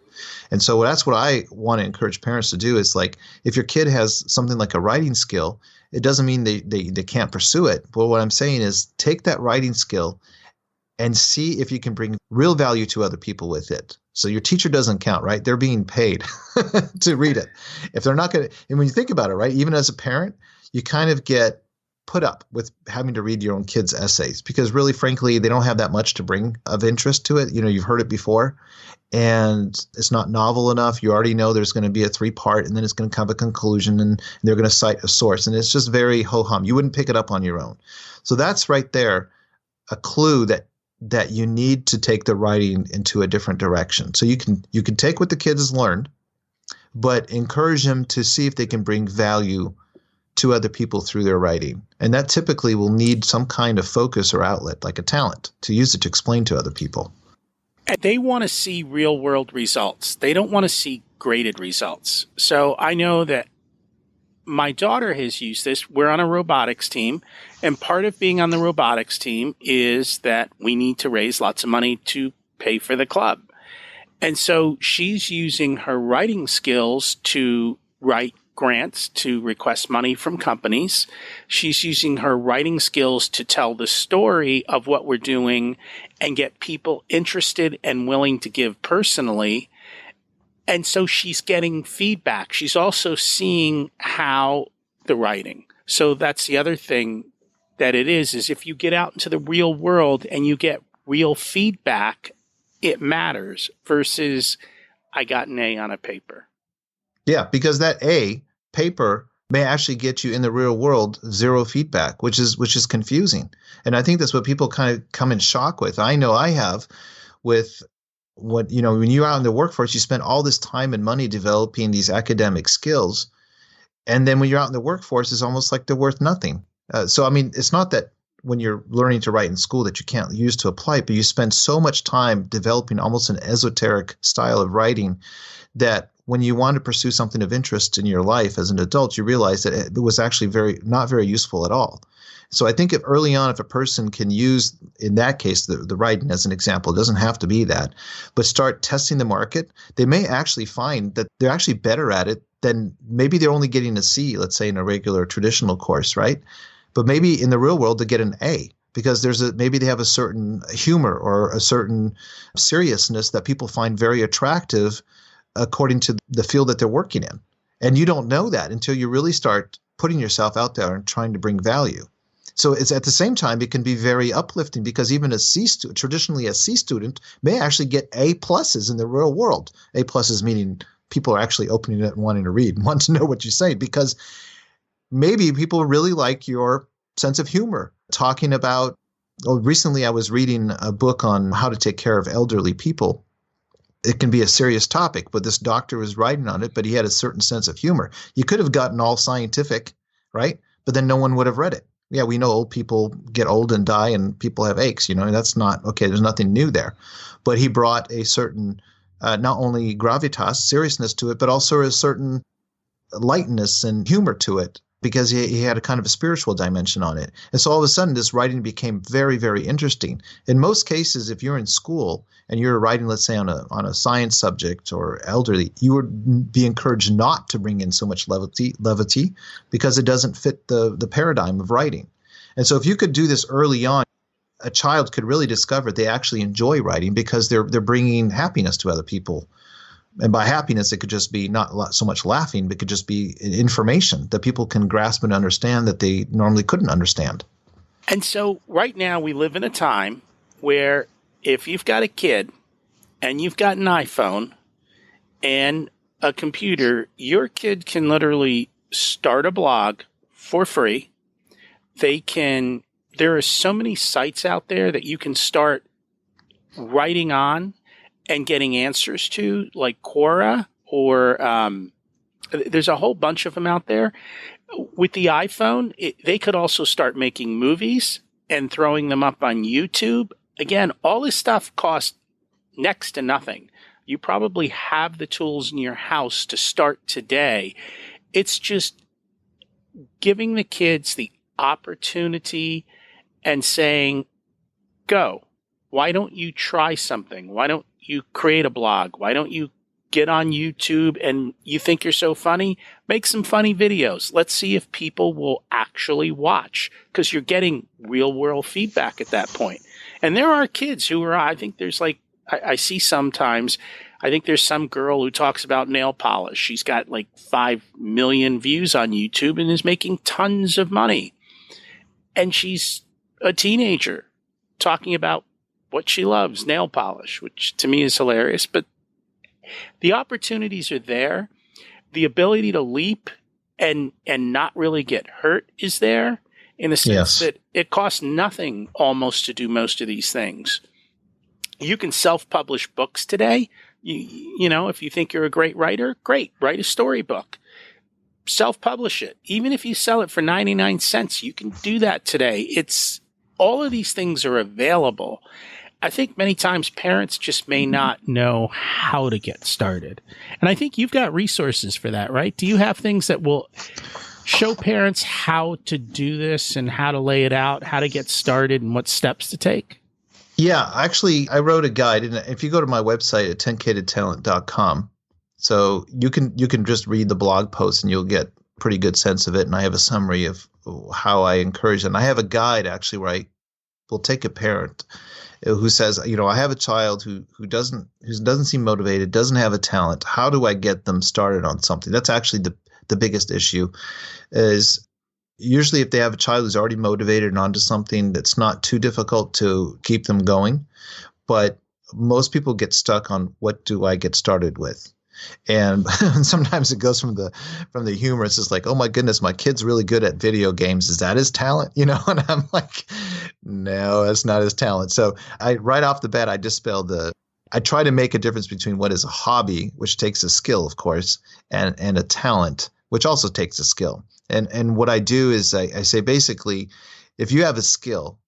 And so that's what I want to encourage parents to do is, like, if your kid has something like a writing skill, it doesn't mean they can't pursue it. But what I'm saying is, take that writing skill and see if you can bring real value to other people with it. So your teacher doesn't count, right? They're being paid to read it. If they're not going to, and when you think about it, right, even as a parent, you kind of get put up with having to read your own kids' essays because really, frankly, they don't have that much to bring of interest to it. You've heard it before and it's not novel enough. You already know there's going to be a 3-part and then it's going to come a conclusion and they're going to cite a source. And it's just very ho-hum. You wouldn't pick it up on your own. So that's right there, a clue that you need to take the writing into a different direction. So you can take what the kids has learned, but encourage them to see if they can bring value to other people through their writing. And that typically will need some kind of focus or outlet, like a talent, to use it to explain to other people. And they want to see real world results. They don't want to see graded results. So I know that my daughter has used this. We're on a robotics team, and part of being on the robotics team is that we need to raise lots of money to pay for the club. And so she's using her writing skills to write grants, to request money from companies. She's using her writing skills to tell the story of what we're doing and get people interested and willing to give personally. And so she's getting feedback. She's also seeing how the writing. So that's the other thing that it is if you get out into the real world and you get real feedback, it matters versus I got an A on a paper. Yeah, because that A paper may actually get you in the real world zero feedback, which is confusing. And I think that's what people kind of come in shock with. I know I have with when you're out in the workforce, you spend all this time and money developing these academic skills. And then when you're out in the workforce, it's almost like they're worth nothing. So, I mean, it's not that when you're learning to write in school that you can't use to apply it, but you spend so much time developing almost an esoteric style of writing that when you want to pursue something of interest in your life as an adult, you realize that it was actually not very useful at all. So I think if early on, if a person can use, in that case, the writing as an example, it doesn't have to be that, but start testing the market, they may actually find that they're actually better at it than maybe they're only getting a C, let's say in a regular traditional course, right? But maybe in the real world, they get an A because maybe they have a certain humor or a certain seriousness that people find very attractive according to the field that they're working in. And you don't know that until you really start putting yourself out there and trying to bring value. So it's at the same time, it can be very uplifting because even traditionally a C student may actually get A pluses in the real world. A pluses meaning people are actually opening it and wanting to read and want to know what you say because maybe people really like your sense of humor. Talking about, recently I was reading a book on how to take care of elderly people. It can be a serious topic, but this doctor was writing on it, but he had a certain sense of humor. You could have gotten all scientific, right? But then no one would have read it. Yeah, we know old people get old and die and people have aches, and that's not, okay, there's nothing new there. But he brought a certain, not only gravitas, seriousness to it, but also a certain lightness and humor to it because he had a kind of a spiritual dimension on it. And so all of a sudden, this writing became very, very interesting. In most cases, if you're in school and you're writing, let's say, on a science subject or elderly, you would be encouraged not to bring in so much levity because it doesn't fit the paradigm of writing. And so if you could do this early on, a child could really discover they actually enjoy writing because they're bringing happiness to other people. And by happiness, it could just be not so much laughing, but it could just be information that people can grasp and understand that they normally couldn't understand. And so right now we live in a time where if you've got a kid and you've got an iPhone and a computer, your kid can literally start a blog for free. There are so many sites out there that you can start writing on and getting answers to, like Quora, or there's a whole bunch of them out there. With the iPhone, they could also start making movies and throwing them up on YouTube. Again, all this stuff costs next to nothing. You probably have the tools in your house to start today. It's just giving the kids the opportunity and saying, go. Why don't you try something? Why don't you create a blog? Why don't you get on YouTube and you think you're so funny? Make some funny videos. Let's see if people will actually watch because you're getting real world feedback at that point. And there are kids who are, I think there's like, I see sometimes, I think there's some girl who talks about nail polish. She's got like 5 million views on YouTube and is making tons of money. And she's a teenager talking about what she loves, nail polish, which to me is hilarious. But the opportunities are there. The ability to leap and not really get hurt is there in the sense that it costs nothing almost to do most of these things. You can self-publish books today. You know, if you think you're a great writer, great, write a storybook. Self-publish it. Even if you sell it for 99 cents, you can do that today. All of these things are available. I think many times parents just may not know how to get started. And I think you've got resources for that, right? Do you have things that will show parents how to do this and how to lay it out, how to get started, and what steps to take? Yeah, actually, I wrote a guide, and if you go to my website at 10ktotalent.com, so you can just read the blog post and you'll get a pretty good sense of it. And I have a summary of how I encourage it. And I have a guide actually where I will take a parent who says, I have a child who doesn't seem motivated, doesn't have a talent. How do I get them started on something? That's actually the biggest issue. Is usually if they have a child who's already motivated and onto something, that's not too difficult to keep them going. But most people get stuck on, what do I get started with? And sometimes it goes from the humorous. It's like, oh my goodness, my kid's really good at video games. Is that his talent? And I'm like, no, that's not his talent. So right off the bat, I try to make a difference between what is a hobby, which takes a skill, of course, and a talent, which also takes a skill. And what I do is I say, basically, if you have a skill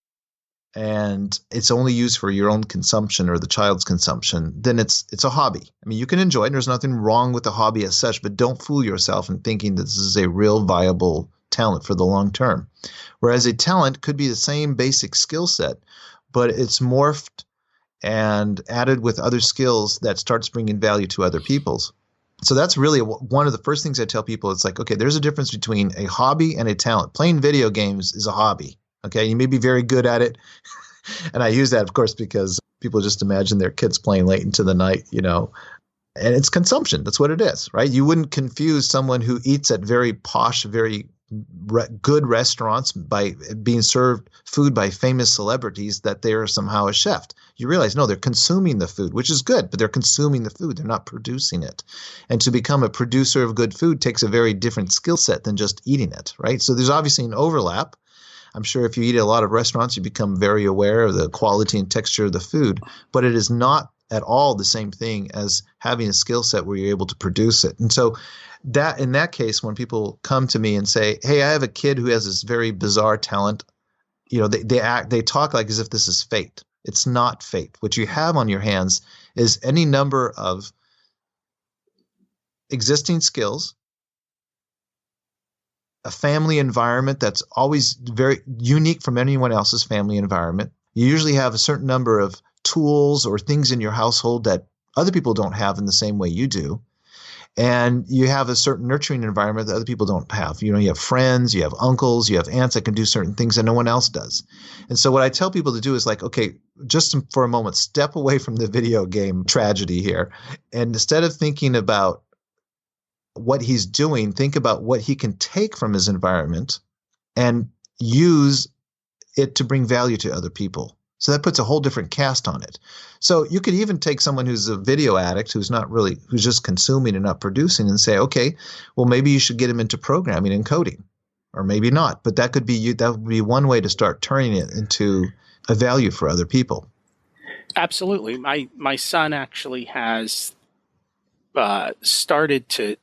and it's only used for your own consumption or the child's consumption, then it's a hobby. I mean, you can enjoy it. There's nothing wrong with the hobby as such, but don't fool yourself in thinking this is a real viable talent for the long term. Whereas a talent could be the same basic skill set, but it's morphed and added with other skills that starts bringing value to other people's. So that's really one of the first things I tell people. It's like, okay, there's a difference between a hobby and a talent. Playing video games is a hobby. Okay, you may be very good at it. And I use that, of course, because people just imagine their kids playing late into the night, and it's consumption. That's what it is, right? You wouldn't confuse someone who eats at very posh, very good restaurants by being served food by famous celebrities that they are somehow a chef. You realize, no, they're consuming the food, which is good, but they're consuming the food. They're not producing it. And to become a producer of good food takes a very different skill set than just eating it, right? So there's obviously an overlap. I'm sure if you eat at a lot of restaurants, you become very aware of the quality and texture of the food, but it is not at all the same thing as having a skill set where you're able to produce it. And so that in that case, when people come to me and say, hey, I have a kid who has this very bizarre talent, they talk like as if this is fate. It's not fate. What you have on your hands is any number of existing skills, a family environment that's always very unique from anyone else's family environment. You usually have a certain number of tools or things in your household that other people don't have in the same way you do. And you have a certain nurturing environment that other people don't have. You have friends, you have uncles, you have aunts that can do certain things that no one else does. And so what I tell people to do is like, okay, just for a moment, step away from the video game tragedy here. And instead of thinking about what he's doing, think about what he can take from his environment and use it to bring value to other people. So that puts a whole different cast on it. So you could even take someone who's a video addict, who's just consuming and not producing, and say, okay, well, maybe you should get him into programming and coding, or maybe not. But that would be one way to start turning it into a value for other people. Absolutely. My son actually has started to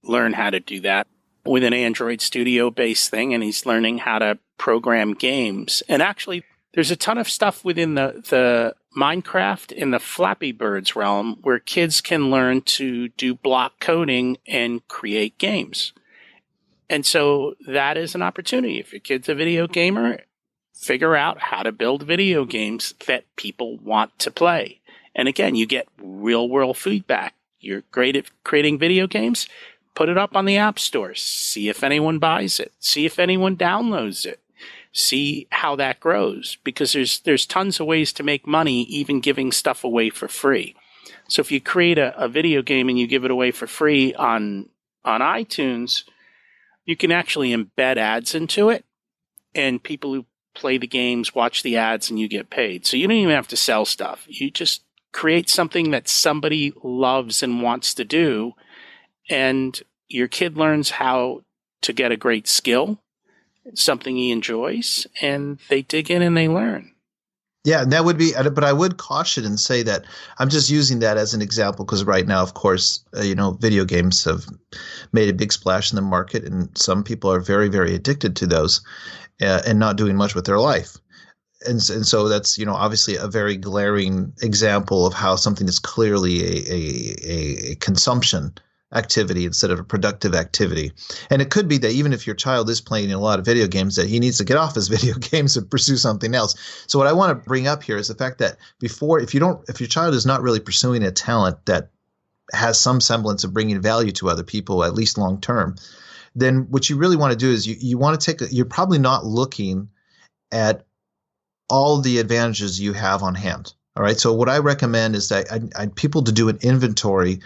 learn how to do that with an Android Studio based thing, and he's learning how to program games. And actually, there's a ton of stuff within the Minecraft and the Flappy Birds realm where kids can learn to do block coding and create games. And so that is an opportunity. If your kid's a video gamer, figure out how to build video games that people want to play. And again, you get real world feedback. You're great at creating video games. Put it up on the App Store. See if anyone buys it. See if anyone downloads it. See how that grows, because there's tons of ways to make money, even giving stuff away for free. So if you create a video game and you give it away for free on iTunes, you can actually embed ads into it, and people who play the games watch the ads and you get paid. So you don't even have to sell stuff. You just create something that somebody loves and wants to do, and your kid learns how to get a great skill, something he enjoys, and they dig in and they learn. Yeah, and that would be, but I would caution and say that I'm just using that as an example because right now, of course, video games have made a big splash in the market, and some people are very, very addicted to those and not doing much with their life. And so that's, obviously a very glaring example of how something is clearly a consumption activity instead of a productive activity. And it could be that even if your child is playing a lot of video games, that he needs to get off his video games and pursue something else. So what I want to bring up here is the fact that if your child is not really pursuing a talent that has some semblance of bringing value to other people, at least long term, then what you really want to do is you want to you're probably not looking at all the advantages you have on hand. All right. So what I recommend is that I'd people to do an inventory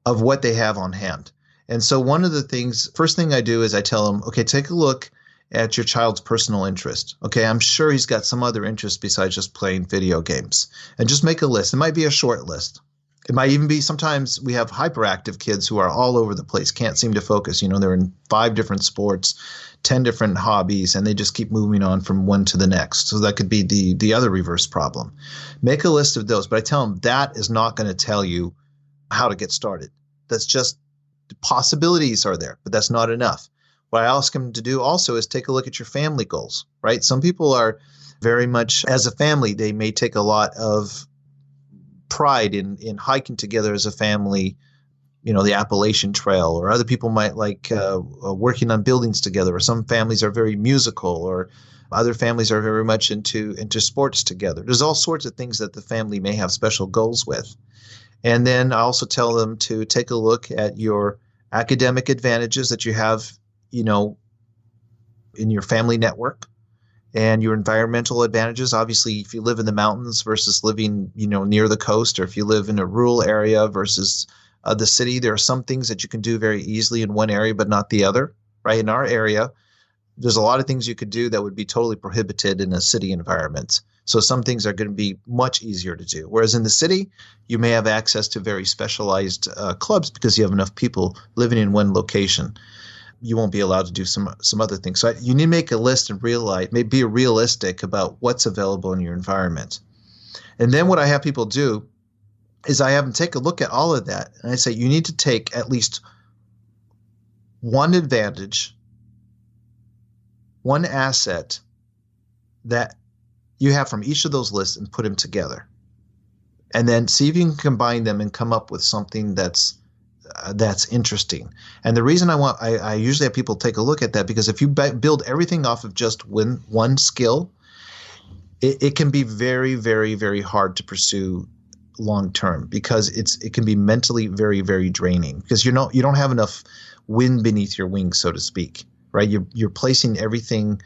of what they have on hand. And so one of the things, first thing I do is I tell them, okay, take a look at your child's personal interest. Okay, I'm sure he's got some other interest besides just playing video games. And just make a list. It might be a short list. It might even be, sometimes we have hyperactive kids who are all over the place, can't seem to focus. They're in 5 different sports, 10 different hobbies, and they just keep moving on from one to the next. So that could be the other reverse problem. Make a list of those. But I tell them that is not going to tell you how to get started. That's just, the possibilities are there, but that's not enough. What I ask them to do also is take a look at your family goals, right? Some people are very much, as a family, they may take a lot of pride in hiking together as a family, the Appalachian Trail, or other people might like working on buildings together, or some families are very musical, or other families are very much into sports together. There's all sorts of things that the family may have special goals with. And then I also tell them to take a look at your academic advantages that you have, in your family network, and your environmental advantages. Obviously, if you live in the mountains versus living, near the coast, or if you live in a rural area versus the city, there are some things that you can do very easily in one area, but not the other, right? In our area, there's a lot of things you could do that would be totally prohibited in a city environment. So some things are going to be much easier to do. Whereas in the city, you may have access to very specialized clubs because you have enough people living in one location. You won't be allowed to do some other things. So you need to make a list and realize, maybe be realistic about what's available in your environment. And then what I have people do is I have them take a look at all of that. And I say, you need to take at least one advantage, one asset that you have from each of those lists and put them together. And then see if you can combine them and come up with something that's interesting. And the reason I usually have people take a look at that, because if you build everything off of just one skill, it can be very, very, very hard to pursue long term, because it can be mentally very, very draining, because you don't have enough wind beneath your wings, so to speak, right? You're placing everything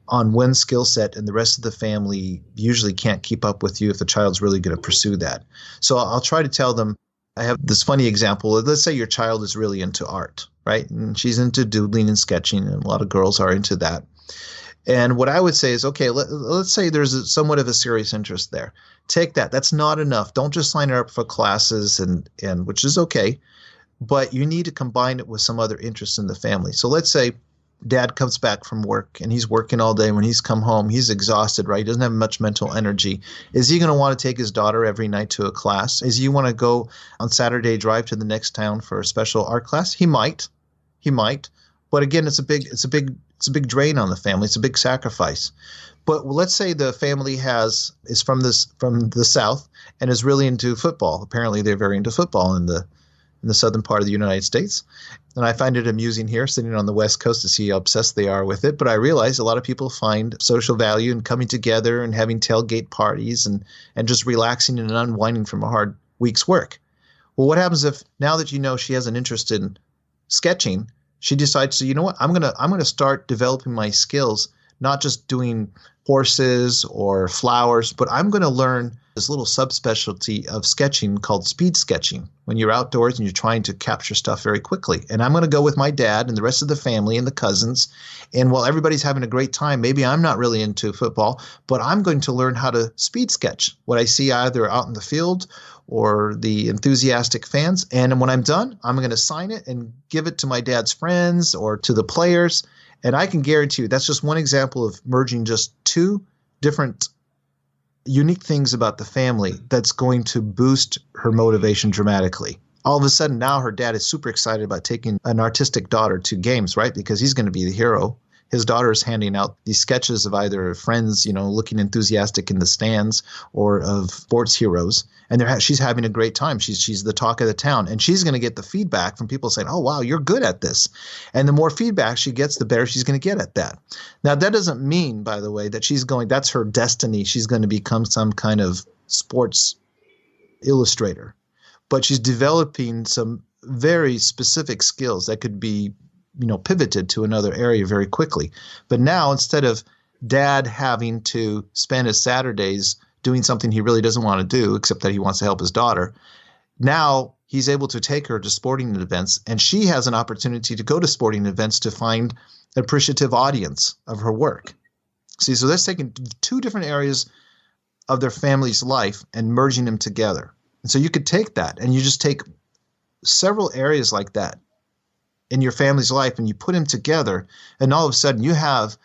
on one skill set, and the rest of the family usually can't keep up with you if the child's really going to pursue that. So I'll try to tell them, I have this funny example. Let's say your child is really into art, right? And she's into doodling and sketching, and a lot of girls are into that. And what I would say is, okay, let's say there's somewhat of a serious interest there. Take that. That's not enough. Don't just sign her up for classes, and which is okay, but you need to combine it with some other interest in the family. So let's say dad comes back from work and he's working all day. When he's come home, he's exhausted, right? He doesn't have much mental energy. Is he going to want to take his daughter every night to a class? Is he want to go on Saturday, drive to the next town for a special art class? He might. But again, it's a big drain on the family. It's a big sacrifice. But let's say the family is from the South and is really into football. Apparently, they're very into football in the southern part of the United States. And I find it amusing here, sitting on the West Coast, to see how obsessed they are with it. But I realize a lot of people find social value in coming together and having tailgate parties and just relaxing and unwinding from a hard week's work. Well, what happens if, now that she has an interest in sketching, she decides to, you know what, I'm gonna start developing my skills, not just doing horses or flowers, but I'm going to learn this little subspecialty of sketching called speed sketching, when you're outdoors and you're trying to capture stuff very quickly. And I'm going to go with my dad and the rest of the family and the cousins. And while everybody's having a great time, maybe I'm not really into football, but I'm going to learn how to speed sketch what I see either out in the field or the enthusiastic fans. And when I'm done, I'm going to sign it and give it to my dad's friends or to the players. And I can guarantee you that's just one example of merging just two different unique things about the family that's going to boost her motivation dramatically. All of a sudden, now her dad is super excited about taking an artistic daughter to games, right? Because he's going to be the hero. his daughter is handing out these sketches of either friends, looking enthusiastic in the stands, or of sports heroes. And she's having a great time. She's the talk of the town. And she's going to get the feedback from people saying, oh, wow, you're good at this. And the more feedback she gets, the better she's going to get at that. Now, that doesn't mean, by the way, that that's her destiny. She's going to become some kind of sports illustrator. But she's developing some very specific skills that could be pivoted to another area very quickly. But now, instead of dad having to spend his Saturdays doing something he really doesn't want to do, except that he wants to help his daughter, now he's able to take her to sporting events, and she has an opportunity to go to sporting events to find an appreciative audience of her work. See, so that's taking two different areas of their family's life and merging them together. And so you could take that, and you just take several areas like that in your family's life, and you put them together, and all of a sudden you have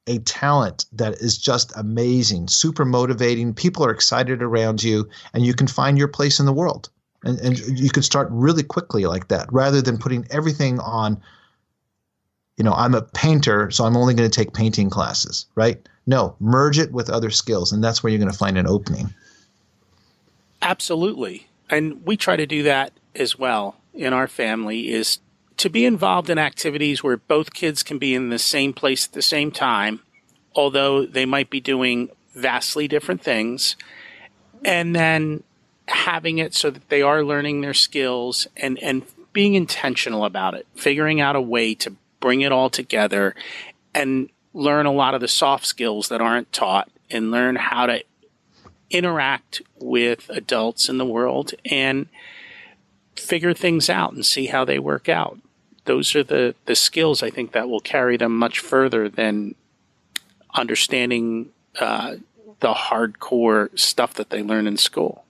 a talent that is just amazing, super motivating. People are excited around you, and you can find your place in the world. And you can start really quickly like that, rather than putting everything on, I'm a painter, so I'm only going to take painting classes, right? No, merge it with other skills, and that's where you're going to find an opening. Absolutely. And we try to do that as well in our family, is to be involved in activities where both kids can be in the same place at the same time, although they might be doing vastly different things, and then having it so that they are learning their skills and being intentional about it, figuring out a way to bring it all together and learn a lot of the soft skills that aren't taught, and learn how to interact with adults in the world and figure things out and see how they work out. Those are the skills, I think, that will carry them much further than understanding the hardcore stuff that they learn in school.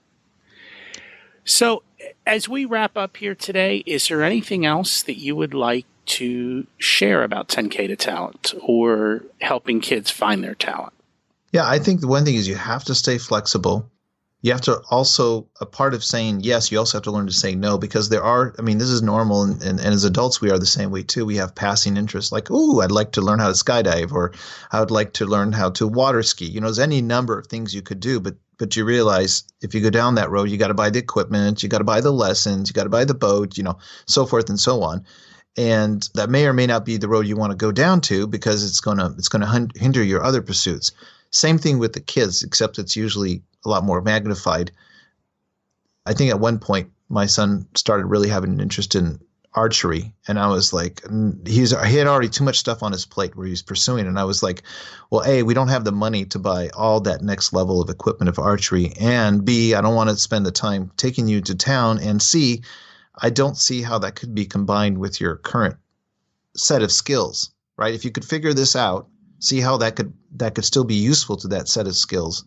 So as we wrap up here today, is there anything else that you would like to share about 10K to Talent or helping kids find their talent? Yeah, I think the one thing is you have to stay flexible. You have to also, a part of saying yes, you also have to learn to say no, because this is normal. And as adults, we are the same way too. We have passing interests like, ooh, I'd like to learn how to skydive, or I would like to learn how to water ski. There's any number of things you could do, but you realize if you go down that road, you got to buy the equipment, you got to buy the lessons, you got to buy the boat, so forth and so on. And that may or may not be the road you want to go down to, because it's going to hinder your other pursuits. Same thing with the kids, except it's usually a lot more magnified. I think at one point my son started really having an interest in archery, and I was like, he had already too much stuff on his plate where he was pursuing, and I was like, well, A, we don't have the money to buy all that next level of equipment of archery, and B, I don't want to spend the time taking you to town, and C, I don't see how that could be combined with your current set of skills, right? If you could figure this out, see how that could still be useful to that set of skills,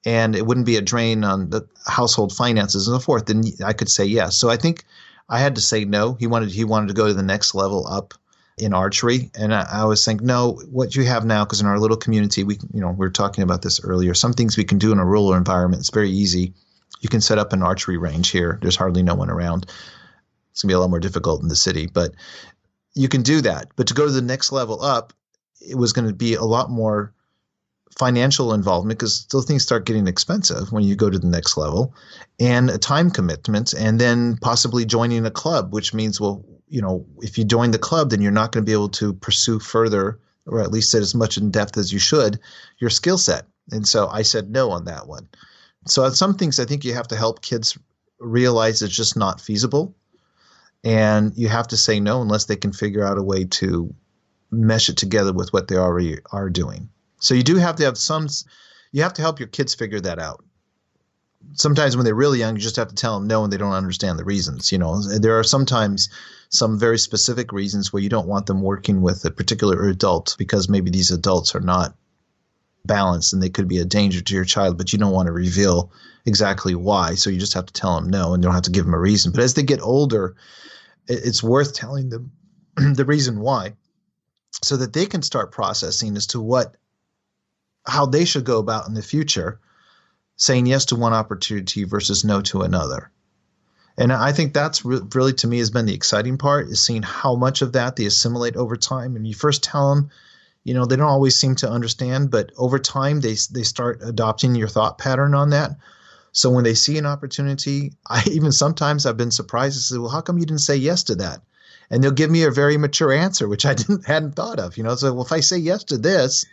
and it wouldn't be a drain on the household finances and so forth, then I could say yes. So I think I had to say no. He wanted to go to the next level up in archery, and I was thinking, no, what you have now, because in our little community, we were talking about this earlier, some things we can do in a rural environment. It's very easy. You can set up an archery range here. There's hardly no one around. It's going to be a lot more difficult in the city, but you can do that. But to go to the next level up, it was going to be a lot more financial involvement, because still things start getting expensive when you go to the next level, and a time commitment, and then possibly joining a club, which means, well, if you join the club, then you're not going to be able to pursue further, or at least at as much in depth as you should, your skill set. And so I said no on that one. So on some things, I think you have to help kids realize it's just not feasible, and you have to say no unless they can figure out a way to mesh it together with what they already are doing. So you do have to have you have to help your kids figure that out. Sometimes when they're really young, you just have to tell them no, and they don't understand the reasons. There are sometimes some very specific reasons where you don't want them working with a particular adult, because maybe these adults are not balanced and they could be a danger to your child, but you don't want to reveal exactly why. So you just have to tell them no, and you don't have to give them a reason. But as they get older, it's worth telling them the reason why, so that they can start processing as to how they should go about in the future, saying yes to one opportunity versus no to another. And I think that's really, to me, has been the exciting part, is seeing how much of that they assimilate over time. And you first tell them, they don't always seem to understand, but over time they start adopting your thought pattern on that. So when they see an opportunity, sometimes I've been surprised to say, well, how come you didn't say yes to that? And they'll give me a very mature answer, which I hadn't thought of. So, well, if I say yes to this,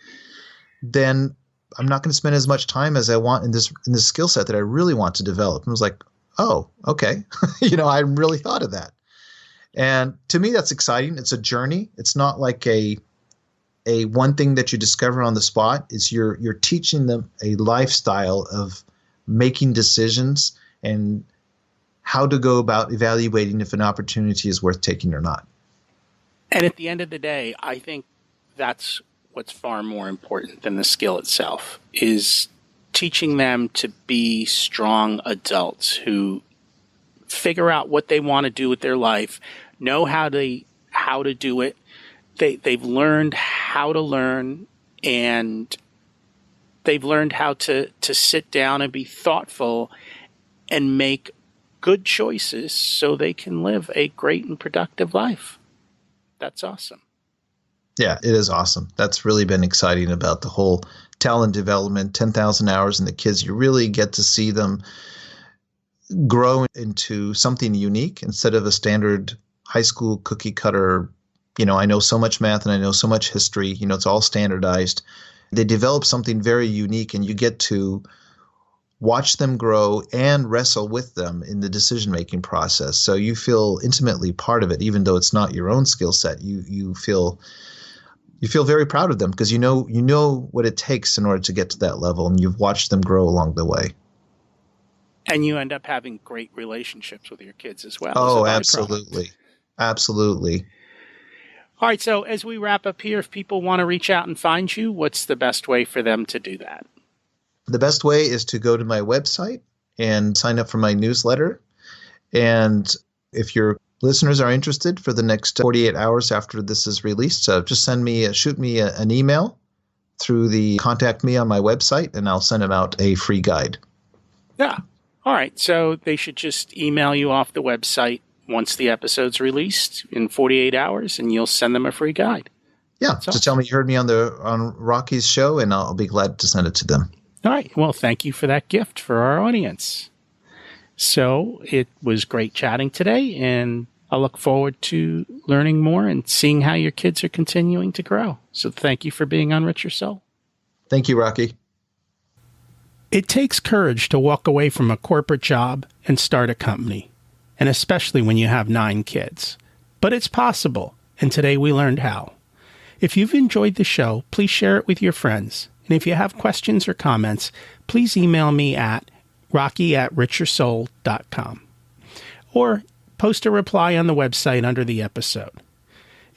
then I'm not going to spend as much time as I want in this skill set that I really want to develop. And I was like, oh, okay. I really thought of that. And to me, that's exciting. It's a journey. It's not like a one thing that you discover on the spot. Is you're teaching them a lifestyle of making decisions and how to go about evaluating if an opportunity is worth taking or not. And at the end of the day, I think that's what's far more important than the skill itself, is teaching them to be strong adults who figure out what they want to do with their life, know how to do it. They've learned how to learn, and they've learned how to sit down and be thoughtful and make good choices so they can live a great and productive life. That's awesome. Yeah, it is awesome. That's really been exciting about the whole talent development, 10,000 hours in the kids. You really get to see them grow into something unique instead of a standard high school cookie cutter. I know so much math and I know so much history. It's all standardized. They develop something very unique, and you get to watch them grow and wrestle with them in the decision-making process. So you feel intimately part of it, even though it's not your own skill set. You feel very proud of them because you know what it takes in order to get to that level, and you've watched them grow along the way. And you end up having great relationships with your kids as well. Oh, absolutely. Absolutely. All right. So as we wrap up here, if people want to reach out and find you, what's the best way for them to do that? The best way is to go to my website and sign up for my newsletter. And if your listeners are interested, for the next 48 hours after this is released, just shoot me an email through the contact me on my website, and I'll send them out a free guide. Yeah. All right. So they should just email you off the website once the episode's released in 48 hours, and you'll send them a free guide. Yeah. Just tell me you heard me on Rocky's show, and I'll be glad to send it to them. All right. Well, thank you for that gift for our audience. So it was great chatting today, and I look forward to learning more and seeing how your kids are continuing to grow. So thank you for being on Rich Your Soul. Thank you, Rocky. It takes courage to walk away from a corporate job and start a company, and especially when you have 9 kids. But it's possible, and today we learned how. If you've enjoyed the show, please share it with your friends. And if you have questions or comments, please email me at rocky@richyoursoul.com or post a reply on the website under the episode.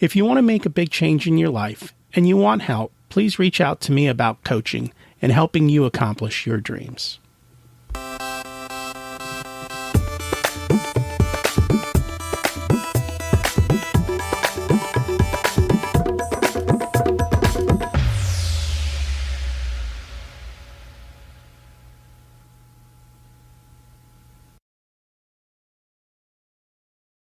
If you want to make a big change in your life and you want help, please reach out to me about coaching and helping you accomplish your dreams.